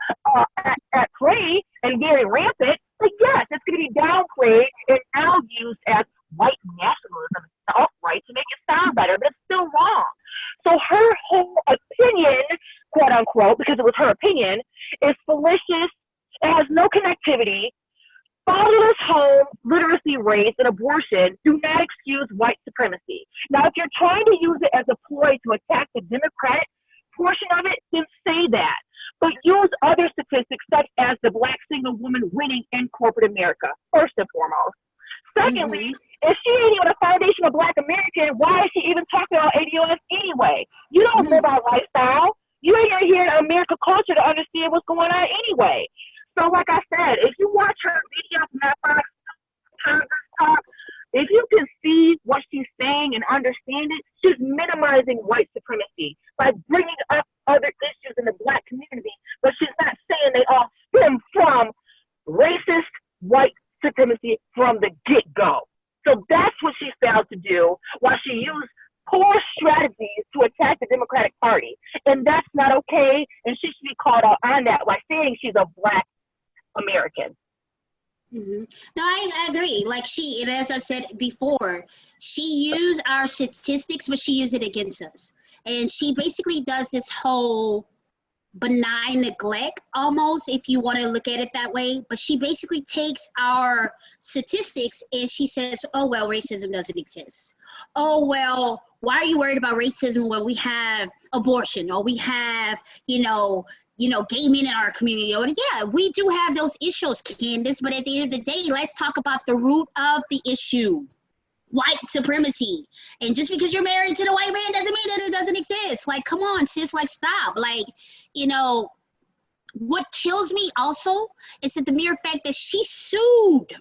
at play and very rampant. But yes, it's going to be downplayed and now used as white nationalism and alt-right to make it sound better, but it's still wrong. So her whole opinion, quote unquote, because it was her opinion, is fallacious. It has no connectivity. Follow race and abortion do not excuse white supremacy. Now, if you're trying to use it as a ploy to attack the Democratic portion of it, then say that. But use other statistics such as the Black single woman winning in corporate America, first and foremost. Secondly, if she ain't even a foundational Black American, why is she even talking about ADOS anyway? You don't live our lifestyle. You ain't even here in American culture to understand what's going on anyway. So like I said, if you watch her video from that Fox talk, if you can see what she's saying and understand it, she's minimizing white supremacy by bringing up other issues in the Black community, but she's not saying they all stem from racist white supremacy from the get-go. So that's what she failed to do, while she used poor strategies to attack the Democratic Party. And that's not okay, and she should be called out on that, like saying she's a Black American. No, I agree. Like and as I said before, she used our statistics, but she used it against us. And she basically does this whole benign neglect almost, if you want to look at it that way. But she basically takes our statistics and she says, oh, well, racism doesn't exist. Oh, well, why are you worried about racism when we have abortion or we have, gay men in our community? Or yeah, we do have those issues, Candace, but at the end of the day, let's talk about the root of the issue. White supremacy. And just because you're married to the white man doesn't mean that it doesn't exist. Like, come on, sis, like, stop. Like, what kills me also is that the mere fact that she sued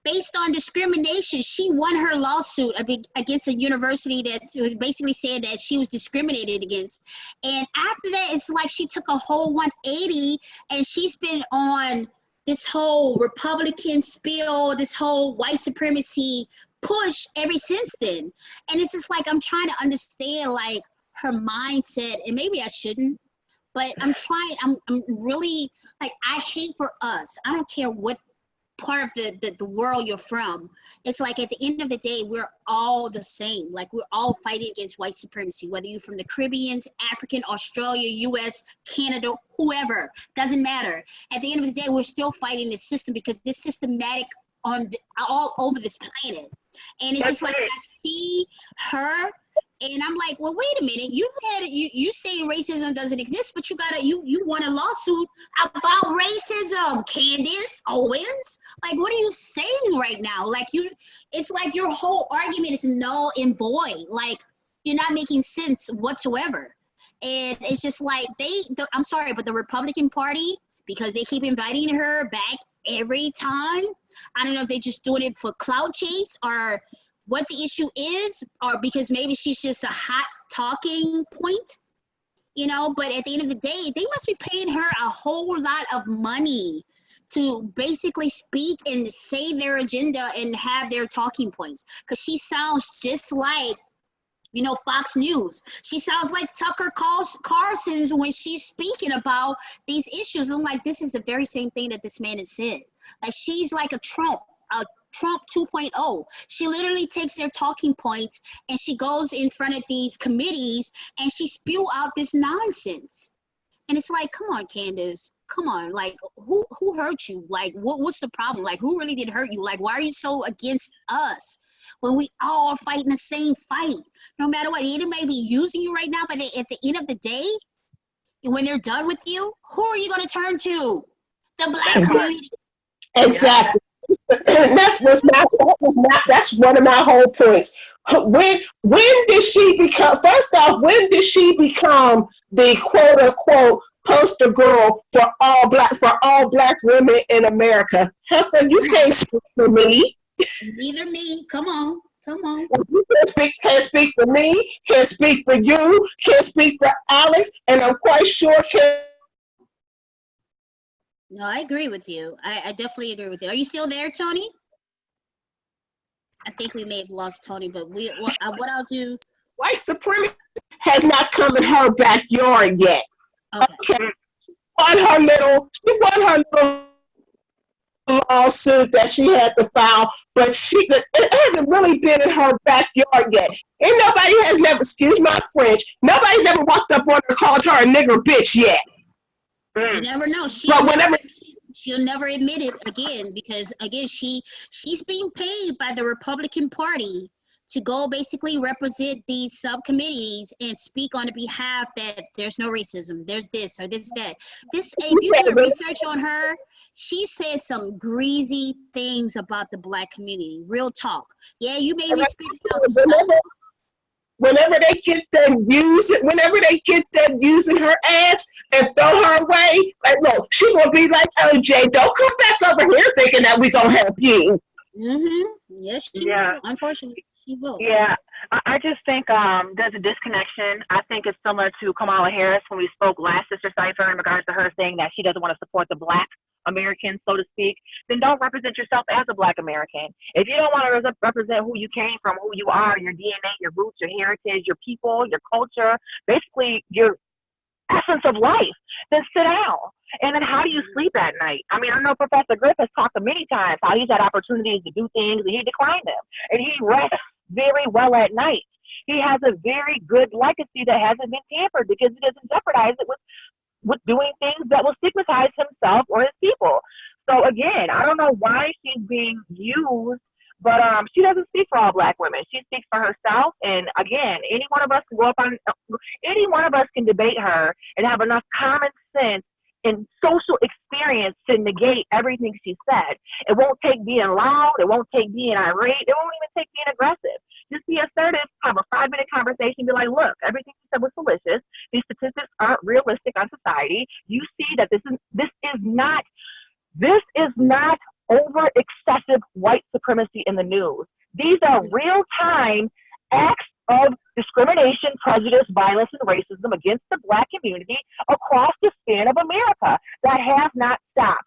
based on discrimination. She won her lawsuit against a university that was basically saying that she was discriminated against. And after that, it's like she took a whole 180 and she's been on this whole Republican spiel, this whole white supremacy push ever since then. And it's just like, I'm trying to understand like her mindset, and maybe I shouldn't, but I'm really like, I hate for us. I don't care what part of the world you're from. It's like at the end of the day, we're all the same. Like we're all fighting against white supremacy, whether you're from the Caribbeans, African, Australia, US, Canada, whoever, doesn't matter. At the end of the day, we're still fighting this system because this systematic all over this planet. And it's just like, I see her and I'm like, well, wait a minute, you say racism doesn't exist, but you won a lawsuit about racism, Candace Owens. Like, what are you saying right now? Like it's like your whole argument is null and void. Like you're not making sense whatsoever. And it's just like I'm sorry, but the Republican Party, because they keep inviting her back every time, I don't know if they're just doing it for clout chase or what the issue is, or because maybe she's just a hot talking point, but at the end of the day, they must be paying her a whole lot of money to basically speak and say their agenda and have their talking points, because she sounds just like Fox News. She sounds like Tucker Carlson's when she's speaking about these issues. I'm like, this is the very same thing that this man has said. Like, she's like a Trump 2.0. She literally takes their talking points and she goes in front of these committees and she spew out this nonsense. And it's like, come on, Candace, come on. Like, who hurt you? Like, what's the problem? Like, who really did hurt you? Like, why are you so against us when we all are fighting the same fight? No matter what, they may be using you right now, but at the end of the day, when they're done with you, who are you going to turn to? The Black community. Exactly. That's one of my whole points. When did she become? First off, when did she become the quote unquote poster girl for all black women in America? Heifer, you can't speak for me. Neither me. Come on. You can't speak for me. Can't speak for you. Can't speak for Alex, and I'm quite sure can't. No, I agree with you. I definitely agree with you. Are you still there, Tony? I think we may have lost Tony, but what I'll do. White supremacy has not come in her backyard yet. Okay. She won her little lawsuit that she had to file, but it hasn't really been in her backyard yet. And nobody has never, excuse my French, nobody never walked up on her and called her a nigger bitch yet. You never know. She'll never admit it again because again she's being paid by the Republican Party to go basically represent these subcommittees and speak on the behalf that there's no racism, there's this or this that. This, if you do research on her, she said some greasy things about the Black community. Real talk. Yeah, you may be speaking out. Whenever they get them using her ass and throw her away, like, no, she gonna be like, OJ, don't come back over here thinking that we gonna help you. Yes, she will. Unfortunately, she will. Yeah, I just think there's a disconnection. I think it's similar to Kamala Harris when we spoke last, Sister Cypher, in regards to her saying that she doesn't want to support the Black American, so to speak. Then don't represent yourself as a Black American. If you don't want to represent who you came from, who you are, your DNA, your roots, your heritage, your people, your culture, basically your essence of life, then sit down. And then how do you sleep at night? I mean, I know Professor Griff has talked many times how he's had opportunities to do things and he declined them. And he rests very well at night. He has a very good legacy that hasn't been tampered because he doesn't jeopardize it with doing things that will stigmatize himself or his people. So again, I don't know why she's being used, but she doesn't speak for all Black women. She speaks for herself. And again, any one of us can debate her and have enough common sense and social experience to negate everything she said. It won't take being loud. It won't take being irate. It won't even take being aggressive. Just be assertive, have a 5-minute conversation, be like, look, everything you said was malicious. These statistics aren't realistic on society. You see that this is not over excessive white supremacy in the news. These are real-time acts of discrimination, prejudice, violence, and racism against the Black community across the span of America that have not stopped.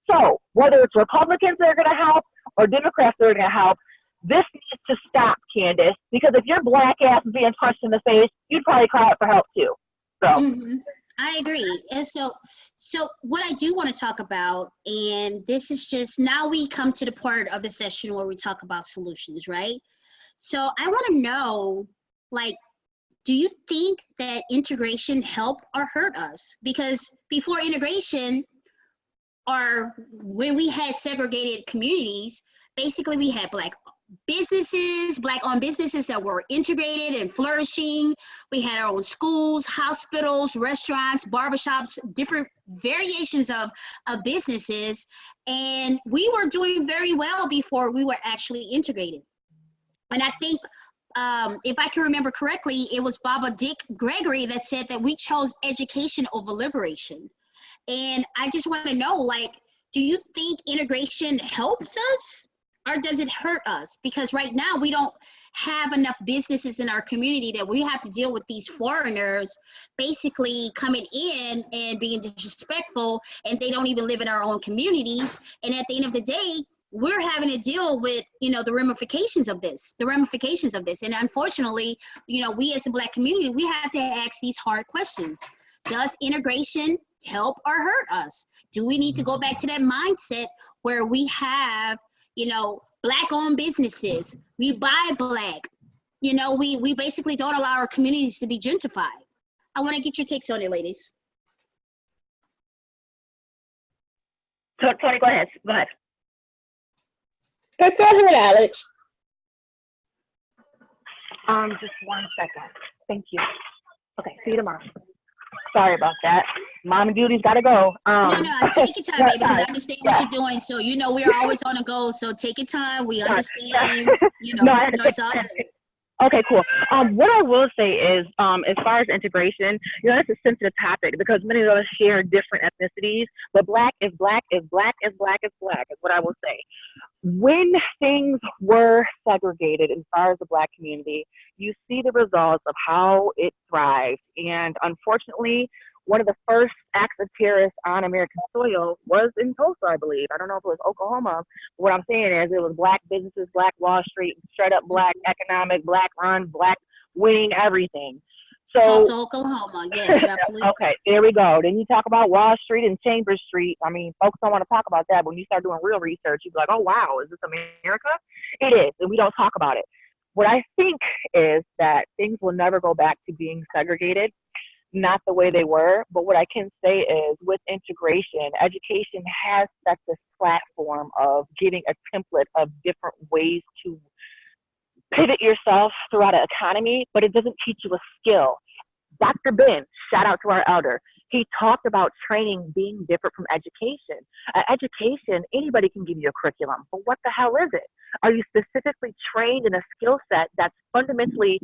So whether it's Republicans that are going to help or Democrats that are going to help, this needs to stop, Candace, because if your Black ass is being punched in the face, you'd probably cry out for help too. So. I agree. And so what I do want to talk about, and this is just, now we come to the part of the session where we talk about solutions, right? So I want to know, like, do you think that integration helped or hurt us? Because before integration, or when we had segregated communities, basically we had Black businesses, Black-owned businesses that were integrated and flourishing. We had our own schools, hospitals, restaurants, barbershops, different variations of businesses. And we were doing very well before we were actually integrated. And I think, if I can remember correctly, it was Baba Dick Gregory that said that we chose education over liberation. And I just want to know, like, do you think integration helps us? Or does it hurt us? Because right now we don't have enough businesses in our community that we have to deal with these foreigners basically coming in and being disrespectful, and they don't even live in our own communities. And at the end of the day, we're having to deal with, the ramifications of this. And unfortunately, we as a Black community, we have to ask these hard questions. Does integration help or hurt us? Do we need to go back to that mindset where we have, Black-owned businesses, we buy Black, we basically don't allow our communities to be gentrified? I want to get your takes on it, ladies. Tony, go ahead. Go ahead, Alex. Just 1 second. Thank you. Okay, see you tomorrow. Sorry about that. Mama duty's got to go. No, take your time, baby, because I understand what you're doing. So, we're always on the go. So take your time. We understand. It's all good. Okay, cool. What I will say is, as far as integration, that's a sensitive topic because many of us share different ethnicities, but Black is Black is Black is Black is Black is what I will say. When things were segregated as far as the Black community, you see the results of how it thrived. And unfortunately, one of the first acts of terrorists on American soil was in Tulsa, I believe. I don't know if it was Oklahoma. What I'm saying is it was Black businesses, Black Wall Street, straight up Black economic, Black run, Black winning everything. So Tulsa, Oklahoma. Yes, you're absolutely. Okay, there we go. Then you talk about Wall Street and Chambers Street. I mean, folks don't want to talk about that. But when you start doing real research, you'd be like, oh, wow, is this America? It is, and we don't talk about it. What I think is that things will never go back to being segregated. not the way they were. But what I can say is with integration, education has set this platform of giving a template of different ways to pivot yourself throughout an economy, but it doesn't teach you a skill. Dr. Ben, shout out to our elder. He talked about training being different from education. Education, anybody can give you a curriculum, but what the hell is it? Are you specifically trained in a skill set that's fundamentally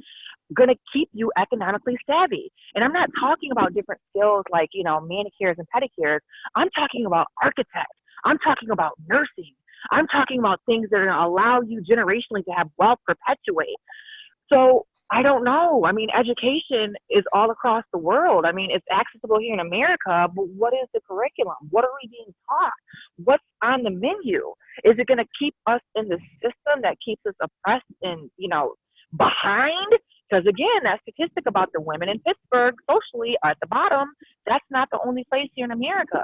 going to keep you economically savvy? And I'm not talking about different skills like, you know, manicures and pedicures. I'm talking about architects. I'm talking about nursing. I'm talking about things that are going to allow you generationally to have wealth perpetuate. So I don't know. I mean, education is all across the world. I mean, it's accessible here in America, but what is the curriculum? What are we being taught? What's on the menu? Is it going to keep us in the system that keeps us oppressed and, you know, behind? Because again, that statistic about the women in Pittsburgh socially are at the bottom. That's not the only place here in America.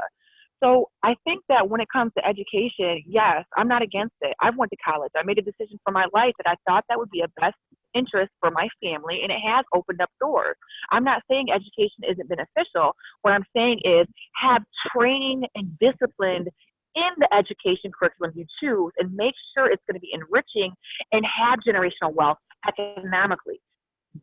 So I think that when it comes to education, yes, I'm not against it. I went to college. I made a decision for my life that I thought that would be a best interest for my family, and it has opened up doors. I'm not saying education isn't beneficial. What I'm saying is have training and discipline in the education curriculum you choose and make sure it's going to be enriching and have generational wealth economically.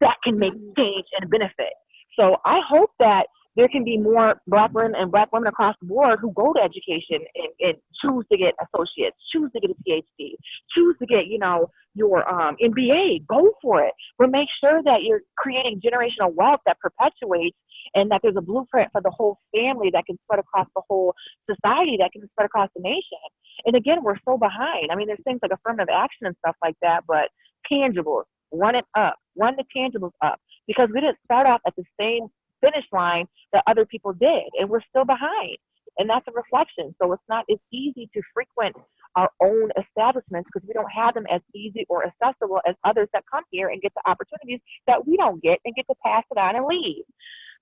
That can make change and benefit. So I hope that there can be more Black men and Black women across the board who go to education and choose to get associates, choose to get a PhD, choose to get, you know, your MBA, go for it. But make sure that you're creating generational wealth that perpetuates and that there's a blueprint for the whole family that can spread across the whole society, that can spread across the nation. And again, we're so behind. I mean, there's things like affirmative action and stuff like that, but tangibles, run it up, run the tangibles up, because we didn't start off at the same finish line that other people did, and we're still behind. And that's a reflection. So it's easy to frequent our own establishments because we don't have them as easy or accessible as others that come here and get the opportunities that we don't get and get to pass it on and leave.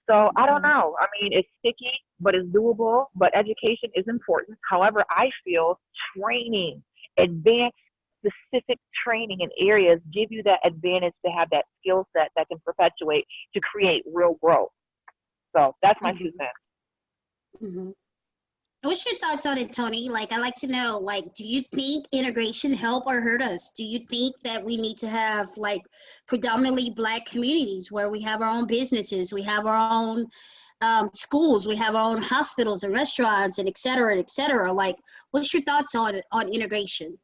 So I don't know. I mean, it's sticky, but it's doable. But education is important. However, I feel training, advanced specific training in areas give you that advantage to have that skill set that can perpetuate to create real growth. So that's my 2 cents. What's your thoughts on it, Tony? Like, I'd like to know, like, do you think integration help or hurt us? Do you think that we need to have, like, predominantly Black communities where we have our own businesses, we have our own schools, we have our own hospitals and restaurants and et cetera, et cetera? Like, what's your thoughts on integration?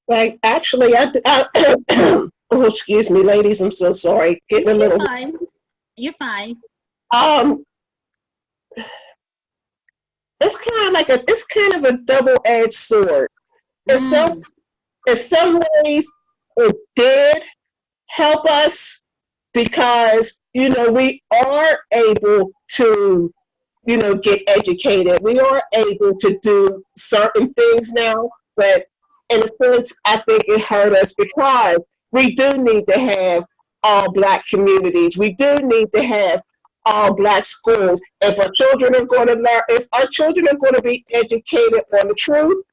Like, actually, oh, excuse me, ladies, I'm so sorry. Getting a little. Fine. You're fine. It's kind of a double-edged sword. In some ways, it did help us because, you know, we are able to, you know, get educated. We are able to do certain things now, but in a sense, I think it hurt us because we do need to have all Black communities. We do need to have all Black schools. If our children are going to learn, if our children are going to be educated on the truth,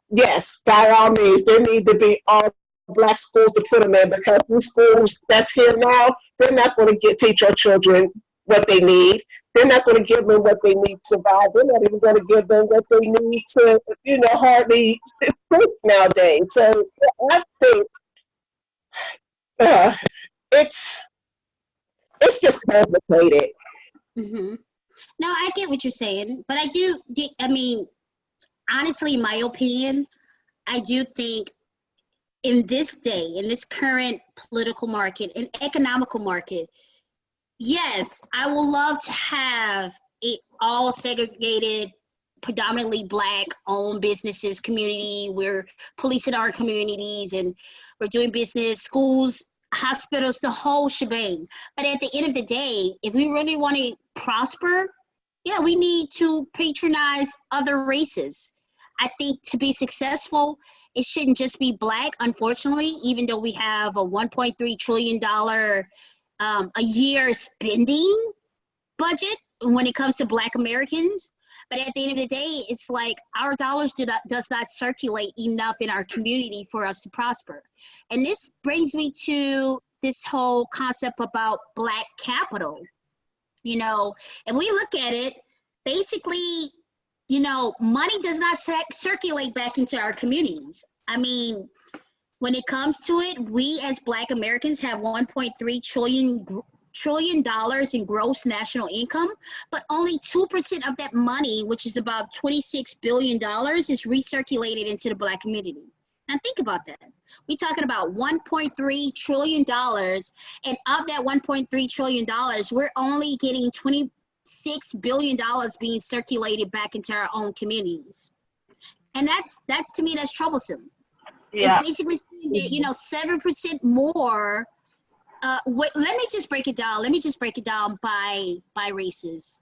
yes, by all means, there need to be all Black schools to put them in, because these schools that's here now, they're not going to teach our children what they need. They're not going to give them what they need to survive. They're not even going to give them what they need to, you know, hardly think nowadays. So I think it's just complicated. No, I get what you're saying, but I mean, honestly, in my opinion, I do think in this day, in this current political market and economical market, yes, I would love to have it all segregated, predominantly Black owned businesses, community. We're policing our communities and we're doing business, schools, hospitals, the whole shebang. But at the end of the day, if we really want to prosper, yeah, we need to patronize other races. I think to be successful, it shouldn't just be Black, unfortunately, even though we have a $1.3 trillion a year spending budget when it comes to Black Americans. But at the end of the day, it's like our dollars does not circulate enough in our community for us to prosper. And this brings me to this whole concept about Black capital. You know, and we look at it, basically, you know, money does not circulate back into our communities. I mean, when it comes to it, we as Black Americans have 1.3 trillion dollars in gross national income, but only 2% of that money, which is about $26 billion, is recirculated into the Black community. Now think about that. We're talking about $1.3 trillion, and of that $1.3 trillion, we're only getting $26 billion being circulated back into our own communities. And that's to me, that's troublesome. Yeah. It's basically, you know, 7% more. Let me just break it down. Let me just break it down by races.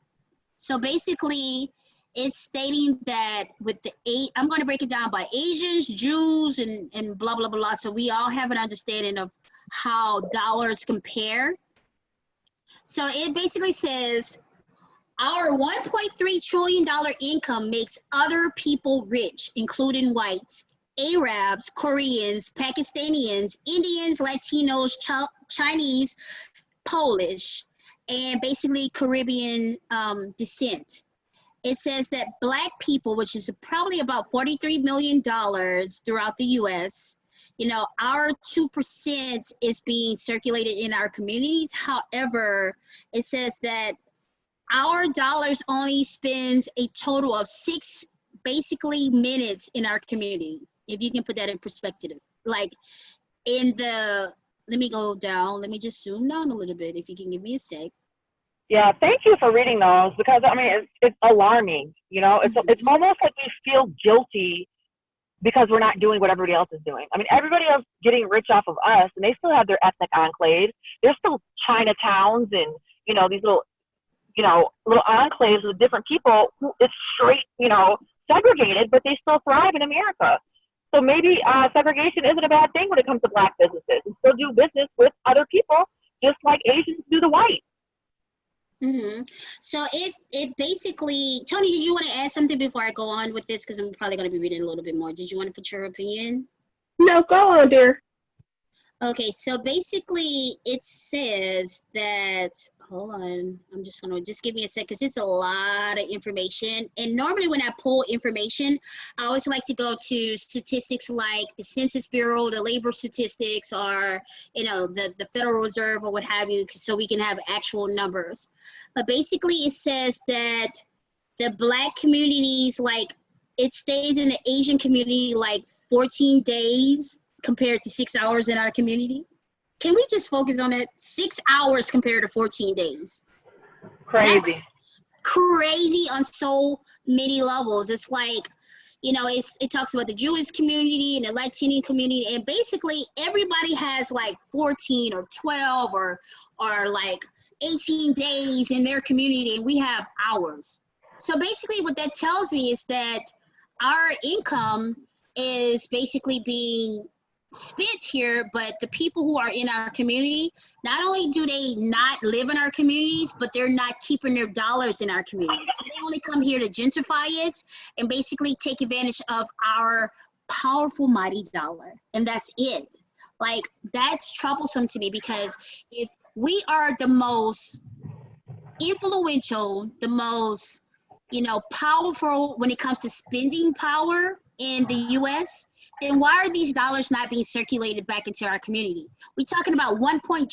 So basically, it's stating that with I'm going to break it down by Asians, Jews, and blah, blah, blah. So we all have an understanding of how dollars compare. So it basically says, our $1.3 trillion income makes other people rich, including whites, Arabs, Koreans, Pakistanians, Indians, Latinos, Chinese, Polish, and basically Caribbean descent. It says that Black people, which is probably about $43 million throughout the U.S., you know, our 2% is being circulated in our communities. However, it says that our dollars only spends a total of 6 basically minutes in our community, if you can put that in perspective. Like in the, let me go down, let me just zoom down a little bit, if you can give me a sec. Yeah, thank you for reading those, because I mean, it's alarming, you know, it's almost like we feel guilty because we're not doing what everybody else is doing. I mean, everybody else getting rich off of us, and they still have their ethnic enclaves. There's still Chinatowns and, you know, these little, you know, little enclaves with different people who it's straight, you know, segregated, but they still thrive in America. So maybe segregation isn't a bad thing when it comes to Black businesses, and still do business with other people, just like Asians do the whites. Mm-hmm. So it basically, Tony, did you want to add something before I go on with this? Because I'm probably going to be reading a little bit more. Did you want to put your opinion? No, go on, dear. Okay, so basically it says that, hold on, I'm just going to, just give me a sec, because it's a lot of information. And normally when I pull information, I always like to go to statistics like the Census Bureau, the labor statistics, or, you know, the Federal Reserve or what have you, so we can have actual numbers. But basically it says that the Black communities, like, it stays in the Asian community like 14 days compared to 6 hours in our community. Can we just focus on it? 6 hours compared to 14 days. Crazy. That's crazy on so many levels. It's like, you know, it talks about the Jewish community and the Latino community, and basically everybody has like 14 or 12 or like 18 days in their community, and we have hours. So basically what that tells me is that our income is basically being spent here, but the people who are in our community, not only do they not live in our communities, but they're not keeping their dollars in our communities. So they only come here to gentrify it and basically take advantage of our powerful, mighty dollar. And that's it. Like, that's troublesome to me, because if we are the most influential, the most, you know, powerful when it comes to spending power in the U.S., then why are these dollars not being circulated back into our community? We're talking about $1.3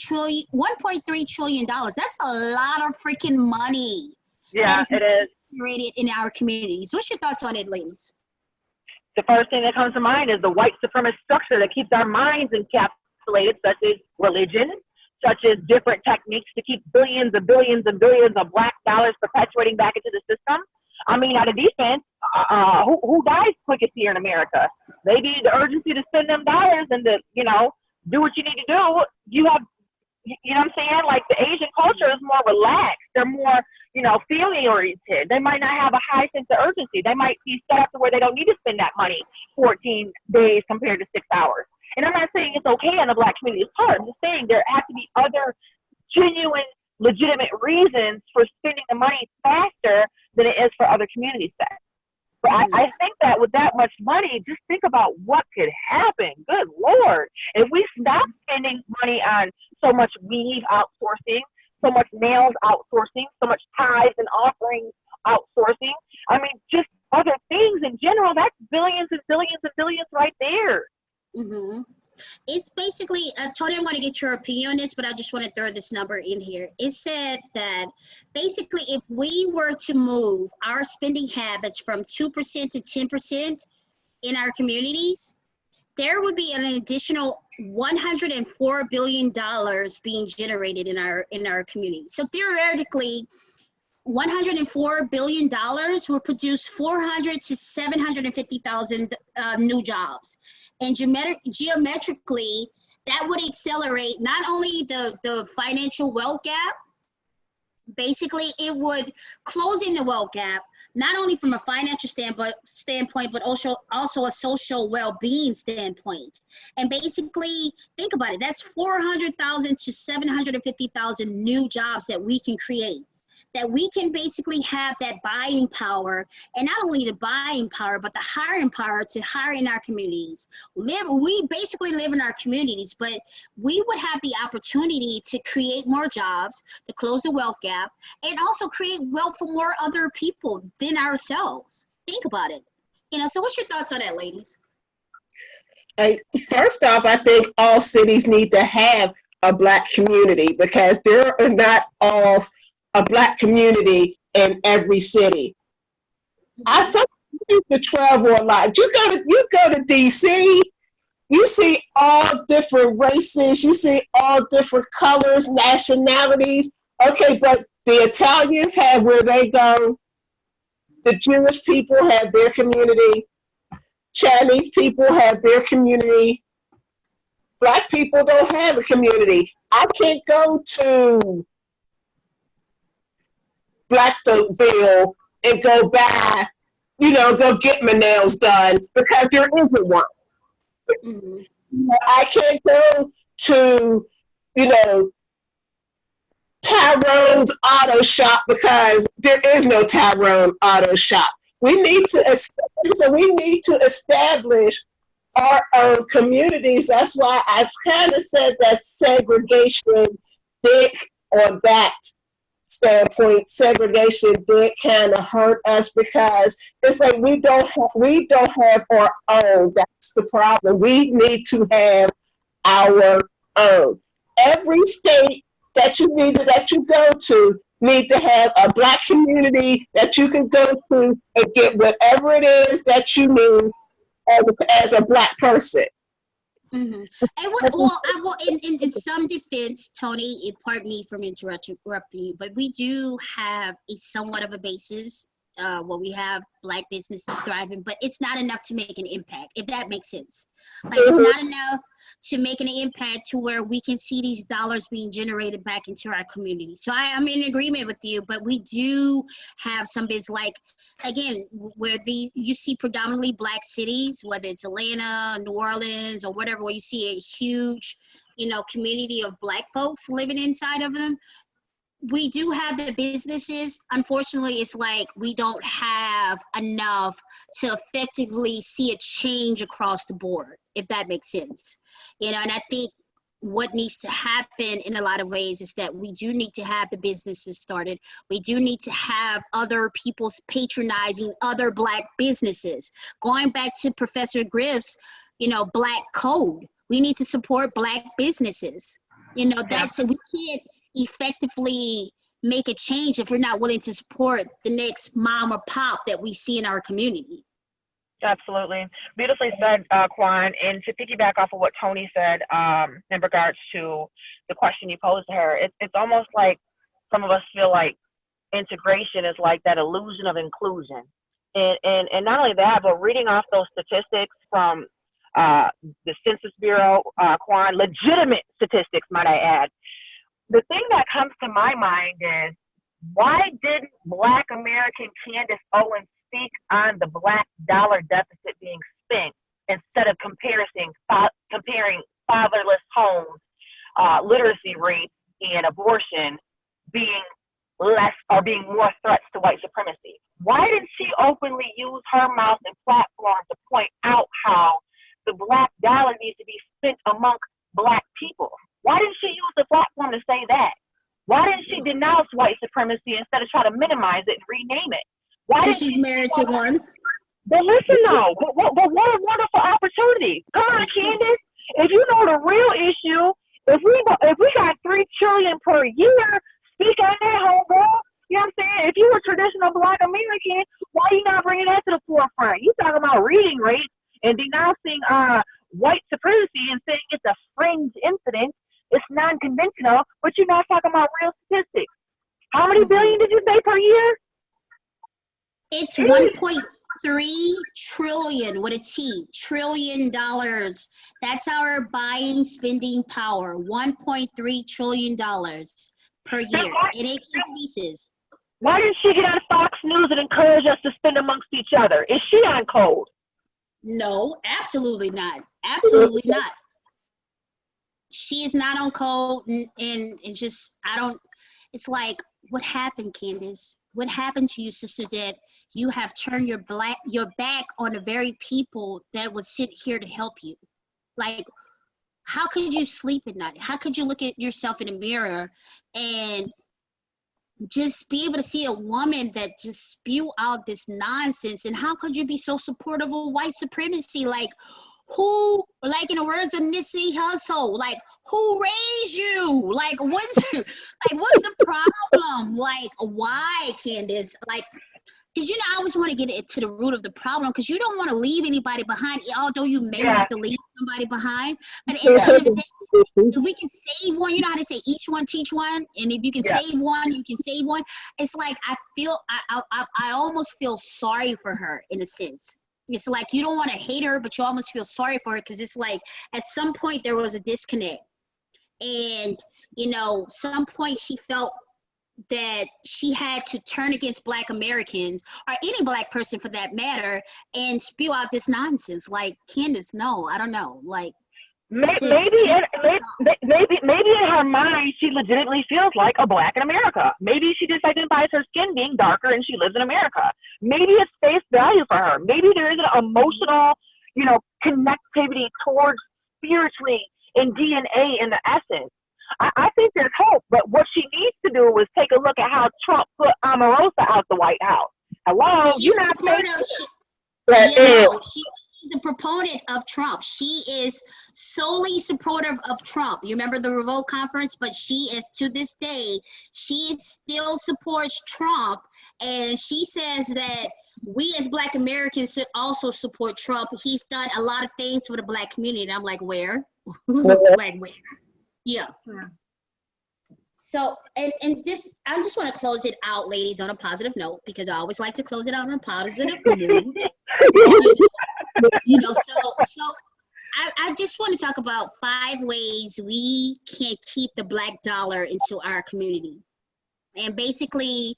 trillion. That's a lot of freaking money. Yeah, it is. Generated in our communities. What's your thoughts on it, ladies? The first thing that comes to mind is the white supremacist structure that keeps our minds encapsulated, such as religion, such as different techniques to keep billions and billions and billions of Black dollars perpetuating back into the system. I mean, out of defense, who dies quickest here in America? Maybe the urgency to spend them dollars and to, you know, do what you need to do. You have, you know what I'm saying? Like, the Asian culture is more relaxed. They're more, you know, feeling oriented. They might not have a high sense of urgency. They might be set up to where they don't need to spend that money 14 days compared to 6 hours. And I'm not saying it's okay on the Black community's part. I'm just saying there have to be other genuine, legitimate reasons for spending the money faster than it is for other community sets. But I think that with that much money, just think about what could happen. Good Lord. If we stop spending money on so much weave outsourcing, so much nails outsourcing, so much tithes and offerings outsourcing. I mean, just other things in general, that's billions and billions and billions right there. Mm-hmm. It's basically, Tony, I'm going to get your opinion on this, but I just want to throw this number in here. It said that basically if we were to move our spending habits from 2% to 10% in our communities, there would be an additional $104 billion being generated in our community. So theoretically, $104 billion will produce 400 to 750,000 new jobs. And geometrically, that would accelerate not only the financial wealth gap, basically it would close in the wealth gap, not only from a financial standpoint, but also a social well-being standpoint. And basically, think about it, that's 400,000 to 750,000 new jobs that we can create, that we can basically have that buying power, and not only the buying power, but the hiring power to hire in our communities. We basically live in our communities, but we would have the opportunity to create more jobs, to close the wealth gap, and also create wealth for more other people than ourselves. Think about it. So what's your thoughts on that, ladies? First off, I think all cities need to have a Black community, because there are not all a Black community in every city. I sometimes to travel a lot. You go to DC, you see all different races, you see all different colors, nationalities. Okay, but the Italians have where they go. The Jewish people have their community. Chinese people have their community. Black people don't have a community. I can't go to Blackville and go buy, go get my nails done, because there isn't one. Mm-hmm. I can't go to, Tyrone's auto shop, because there is no Tyrone auto shop. We need to establish our own communities. That's why I kind of said that segregation did, on that standpoint, segregation did kind of hurt us, because it's like we don't have our own. That's the problem. We need to have our own. Every state that you go to need to have a Black community that you can go to and get whatever it is that you need as a Black person. Mm-hmm. And in some defense, Tony, pardon me from interrupting you, but we do have a somewhat of a basis where we have Black businesses thriving, but it's not enough to make an impact, if that makes sense. Like, it's not enough to make an impact to where we can see these dollars being generated back into our community. So I'm in agreement with you, but we do have some biz, like, again, where you see predominantly Black cities, whether it's Atlanta, New Orleans, or whatever, where you see a huge, community of Black folks living inside of them. We do have the businesses. Unfortunately, it's like we don't have enough to effectively see a change across the board, if that makes sense. And I think what needs to happen in a lot of ways is that we do need to have the businesses started. We do need to have other people patronizing other Black businesses. Going back to Professor Griff's, Black code, we need to support Black businesses. That's we can't effectively make a change if we're not willing to support the next mom or pop that we see in our community. Absolutely. Beautifully said, Quan. And to piggyback off of what Tony said in regards to the question you posed to her, it's almost like some of us feel like integration is like that illusion of inclusion. And not only that, but reading off those statistics from the Census Bureau, Quan, legitimate statistics, might I add. The thing that comes to my mind is, why didn't Black American Candace Owens speak on the Black dollar deficit being spent instead of comparing fatherless homes, literacy rates, and abortion being less or being more threats to white supremacy? Why didn't she openly use her mouth and platform to point out how the Black dollar needs to be spent among Black people? Why didn't she use the platform to say that? Why didn't she denounce white supremacy instead of try to minimize it and rename it? Why Because did she's married to one. But listen though, but what a wonderful opportunity. Come on, Candace. If you know the real issue, if we got $3 trillion per year, speak on that, homegirl. You know what I'm saying? If you were traditional Black American, why are you not bringing that to the forefront? You talking about reading rates and denouncing white supremacy and saying it's a fringe incident. It's non-conventional, but you're not talking about real statistics. How many billion did you say per year? It's 1.3 trillion with a T, $trillion. That's our buying spending power, $1.3 trillion per year. It increases. Why didn't she get on Fox News and encourage us to spend amongst each other? Is she on code? No, absolutely not. Absolutely not. She is not on code, and just, it's like, what happened, Candace? What happened to you, sister, that you have turned your back on the very people that would sit here to help you? Like, how could you sleep at night? How could you look at yourself in the mirror and just be able to see a woman that just spew out this nonsense? And how could you be so supportive of white supremacy? Like, who, like in the words of Nipsey Hussle, like, who raised you? Like, what's the problem? Like, why, Candace? Like, because, I always want to get to the root of the problem, because you don't want to leave anybody behind, although you may have to leave somebody behind. But at the end of the day, if we can save one, you know how to say each one teach one, and if you can save one, you can save one. It's like, I almost feel sorry for her in a sense. It's like, you don't want to hate her, but you almost feel sorry for her, because it's like, at some point there was a disconnect. And, some point she felt that she had to turn against Black Americans, or any Black person for that matter, and spew out this nonsense. Like, Candace, no, I don't know. Like, maybe in her mind, she legitimately feels like a Black in America. Maybe she just identifies her skin being darker and she lives in America. Maybe it's face value for her. Maybe there is an emotional, connectivity towards spiritually and DNA in the essence. I think there's hope, but what she needs to do is take a look at how Trump put Omarosa out the White House. Hello, you're not She's a proponent of Trump. She is solely supportive of Trump. You remember the Revolt Conference? But she is, to this day, she still supports Trump, and she says that we as Black Americans should also support Trump. He's done a lot of things for the Black community. And I'm like, where? Like, where? Yeah. So, and this, I just want to close it out, ladies, on a positive note, because I always like to close it out on a positive note. So I just want to talk about 5 ways we can keep the Black dollar into our community. And basically,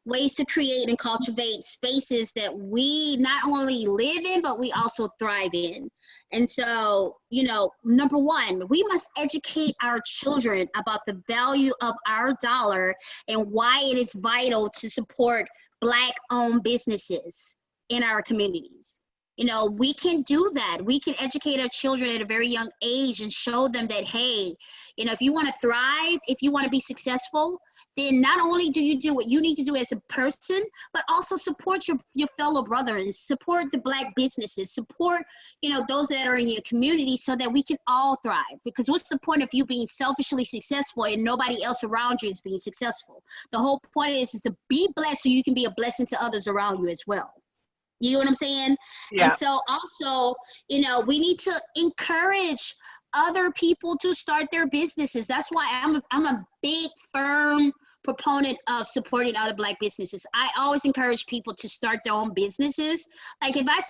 ways to create and cultivate spaces that we not only live in, but we also thrive in. And so, number 1, we must educate our children about the value of our dollar and why it is vital to support Black-owned businesses in our communities. We can do that. We can educate our children at a very young age and show them that, hey, if you want to thrive, if you want to be successful, then not only do you do what you need to do as a person, but also support your fellow brothers, support the Black businesses, support, those that are in your community, so that we can all thrive. Because what's the point of you being selfishly successful and nobody else around you is being successful? The whole point is to be blessed so you can be a blessing to others around you as well. You know what I'm saying? Yeah. And so also, we need to encourage other people to start their businesses. That's why I'm a big, firm proponent of supporting other Black businesses. I always encourage people to start their own businesses. Like, if I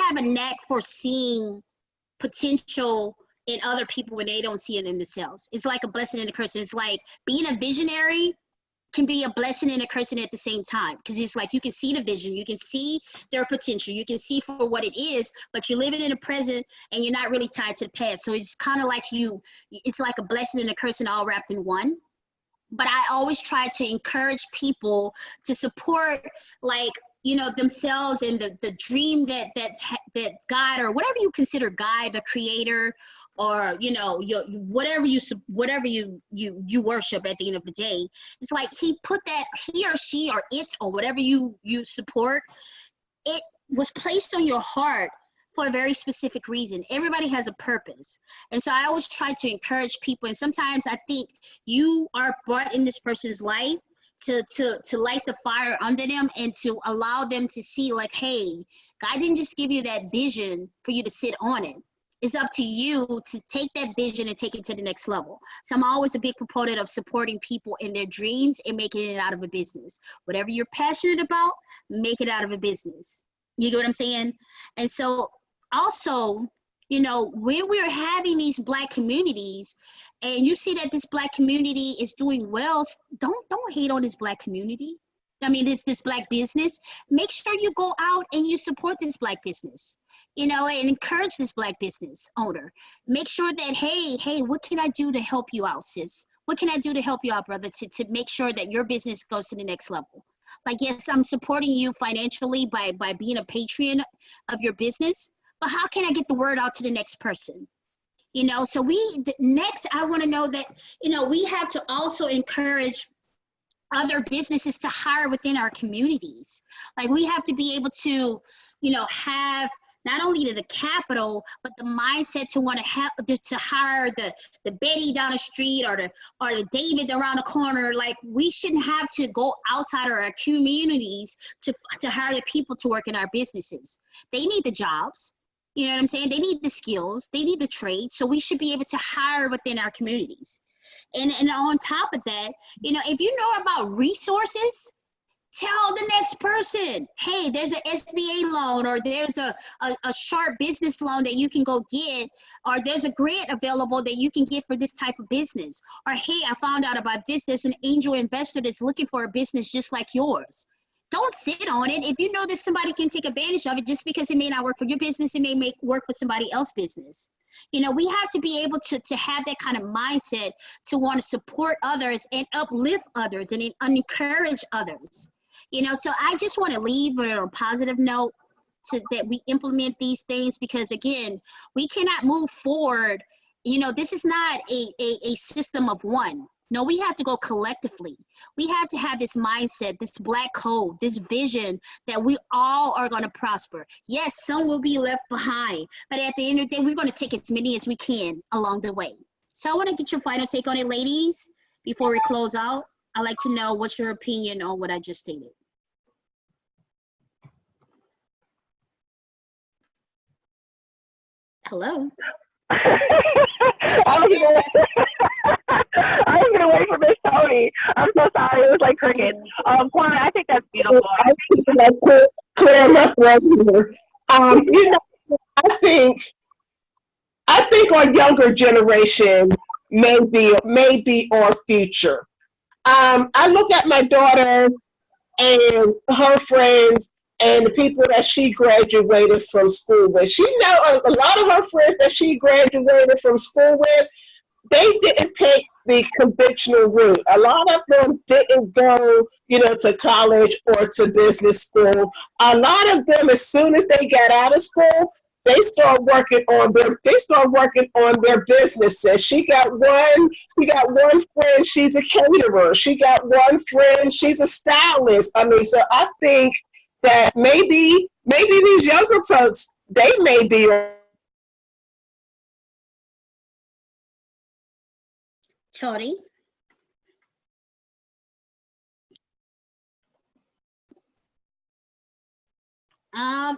have a knack for seeing potential in other people when they don't see it in themselves. It's like a blessing and a curse. It's like being a visionary can be a blessing and a cursing at the same time, because it's like you can see the vision, you can see their potential, you can see for what it is, but you're living in the present and you're not really tied to the past. So it's kind of like it's like a blessing and a cursing all wrapped in one. But I always try to encourage people to support, like, themselves and the dream that God, or whatever you consider God, the creator, or whatever you worship at the end of the day, it's like he put that, he or she or it or whatever you support, it was placed on your heart for a very specific reason. Everybody has a purpose. And so I always try to encourage people. And sometimes I think you are brought in this person's life to light the fire under them and to allow them to see, like, hey, God didn't just give you that vision for you to sit on it. It's up to you to take that vision and take it to the next level. So I'm always a big proponent of supporting people in their dreams and making it out of a business. Whatever you're passionate about, make it out of a business. You get what I'm saying? And so also, when we're having these Black communities and you see that this Black community is doing well, don't hate on this Black community. I mean, this Black business. Make sure you go out and you support this Black business, and encourage this Black business owner. Make sure that, hey, what can I do to help you out, sis? What can I do to help you out, brother, to make sure that your business goes to the next level? Like, yes, I'm supporting you financially by being a patron of your business, but how can I get the word out to the next person? So next, I want to know that, we have to also encourage other businesses to hire within our communities. Like, we have to be able to, have not only the capital, but the mindset to want to hire the Betty down the street or the David around the corner. Like, we shouldn't have to go outside of our communities to hire the people to work in our businesses. They need the jobs. You know what I'm saying? They need the skills. They need the trades. So we should be able to hire within our communities. And on top of that, if you know about resources, tell the next person, hey, there's an SBA loan, or there's a sharp business loan that you can go get, or there's a grant available that you can get for this type of business. Or, hey, I found out about this. There's an angel investor that's looking for a business just like yours. Don't sit on it. If you know that somebody can take advantage of it, just because it may not work for your business, it may work for somebody else's business. We have to be able to have that kind of mindset to want to support others and uplift others and encourage others. So I just want to leave it on a positive note that we implement these things, because, again, we cannot move forward. This is not a system of one. No, we have to go collectively. We have to have this mindset, this Black code, this vision that we all are going to prosper. Yes, some will be left behind, but at the end of the day, we're going to take as many as we can along the way. So I want to get your final take on it, ladies, before we close out. I'd like to know what's your opinion on what I just stated. Hello? I was gonna wait for Miss Tony. I'm so sorry. It was like crickets. Quan, I think that's beautiful. I clear my throat here. I think our younger generation may be our future. I look at my daughter and her friends and the people that she graduated from school with. She know a lot of her friends that she graduated from school with, they didn't take the conventional route. A lot of them didn't go, to college or to business school. A lot of them, as soon as they got out of school, they start working on their businesses. She got one friend, she's a caterer. She got one friend, she's a stylist. So I think that maybe these younger folks, they may be. Tony?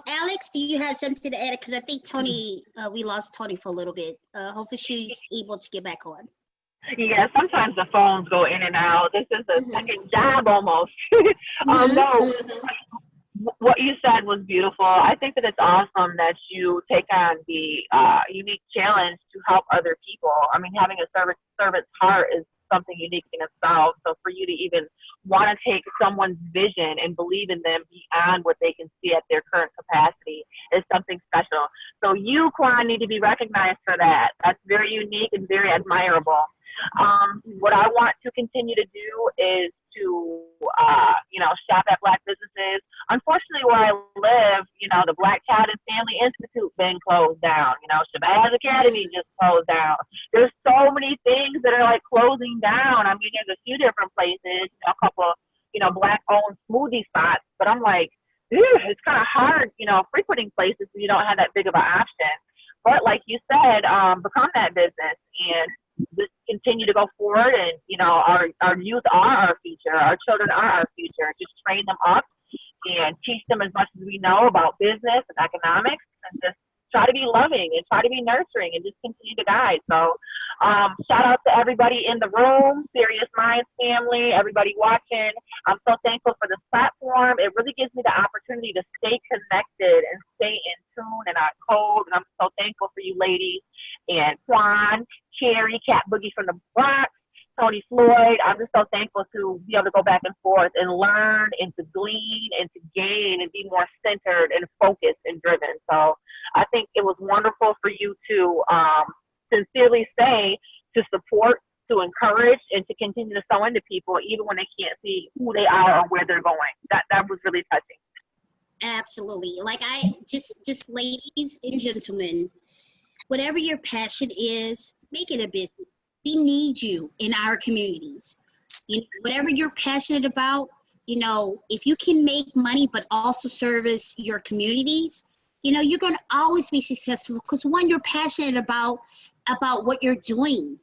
Alex, do you have something to add? Because I think Tony, we lost Tony for a little bit. Hopefully she's able to get back on. Yeah, sometimes the phones go in and out. This is a second job almost. What you said was beautiful. I think that it's awesome that you take on the unique challenge to help other people. I mean, having a servant's heart is something unique in itself. So for you to even want to take someone's vision and believe in them beyond what they can see at their current capacity is something special. So you, Quan, need to be recognized for that. That's very unique and very admirable. What I want to continue to do is to, shop at Black businesses. unfortunately, where I live, you know, the Black Child and Family Institute been closed down. You know, Shabazz Academy just closed down. There's so many things that are like closing down. I mean, there's a few different places, a couple, you know, Black-owned smoothie spots, but I'm like, it's kind of hard, you know, frequenting places when you don't have that big of an option. But like you said, become that business and just continue to go forward. And, you know, our youth are our future. Our children are our future. Just train them up and teach them as much as we know about business and economics, and just try to be loving and try to be nurturing and just continue to guide. So shout out to everybody in the room, Sirius Mindz family, everybody watching. I'm so thankful for this platform. It really gives me the opportunity to stay connected and stay in tune and not cold. And I'm so thankful for you ladies and Quan, Cherry, Cat Boogie from the Bronx, Tony Floyd. I'm just so thankful to be able to go back and forth and learn and to glean and to gain and be more centered and focused and driven. So I think it was wonderful for you to sincerely say, to support, to encourage, and to continue to sow into people even when they can't see who they are or where they're going. That was really touching. Absolutely. Like just ladies and gentlemen, whatever your passion is, make it a business. We need you in our communities. You know, whatever you're passionate about, you know, if you can make money but also service your communities, you know, you're going to always be successful because one, you're passionate about what you're doing.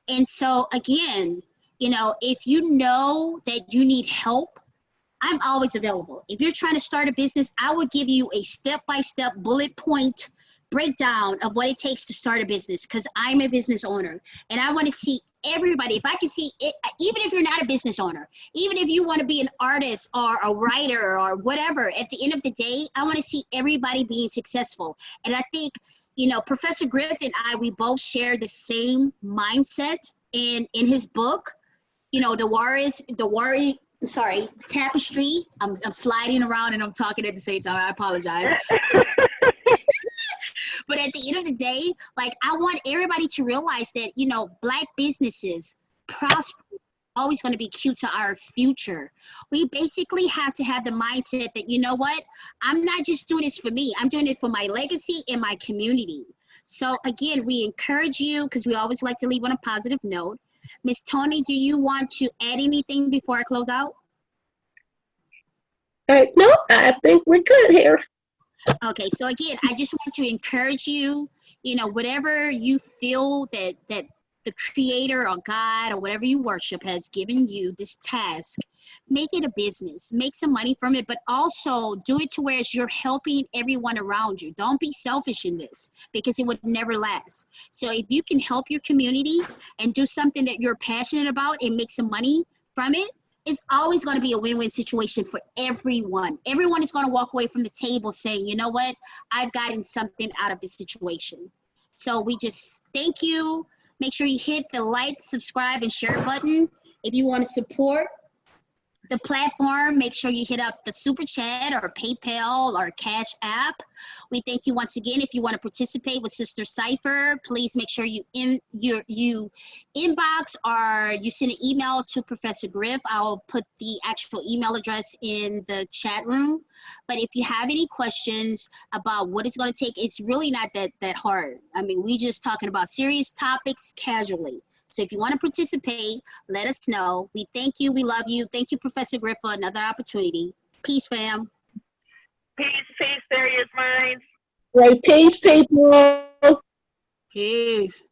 And so again, you know, if you know that you need help, I'm always available. If you're trying to start a business, I will give you a step-by-step bullet point breakdown of what it takes to start a business, because I'm a business owner and I want to see everybody. If I can see it, even if you're not a business owner, even if you want to be an artist or a writer or whatever, at the end of the day, I want to see everybody being successful. And I think, you know, Professor Griff and I, we both share the same mindset. And in his book, you know, Tapestry. I'm sliding around and I'm talking at the same time. I apologize. But at the end of the day, like, I want everybody to realize that, you know, Black businesses prosper, always going to be key to our future. We basically have to have the mindset that, you know what, I'm not just doing this for me. I'm doing it for my legacy and my community. So again, we encourage you, because we always like to leave on a positive note. Miss Tony, do you want to add anything before I close out? No, I think we're good here. Okay, so again, I just want to encourage you, you know, whatever you feel that the creator or God or whatever you worship has given you this task, make it a business, make some money from it, but also do it to where you're helping everyone around you. Don't be selfish in this, because it would never last. So if you can help your community and do something that you're passionate about and make some money from it, it's always going to be a win-win situation for everyone. Everyone is going to walk away from the table saying, you know what, I've gotten something out of this situation. So we just thank you. Make sure you hit the like, subscribe, and share button. If you want to support the platform, make sure you hit up the Super Chat or PayPal or Cash App. We thank you once again. If you want to participate with Sister Cypher, please make sure you inbox or you send an email to Professor Griff. I'll put the actual email address in the chat room. But if you have any questions about what it's going to take, it's really not that hard. I mean, we just talking about serious topics casually. So if you want to participate, let us know. We thank you. We love you. Thank you, Professor Griff, for another opportunity. Peace, fam. Peace, Sirius Mindz. Great peace, people. Peace.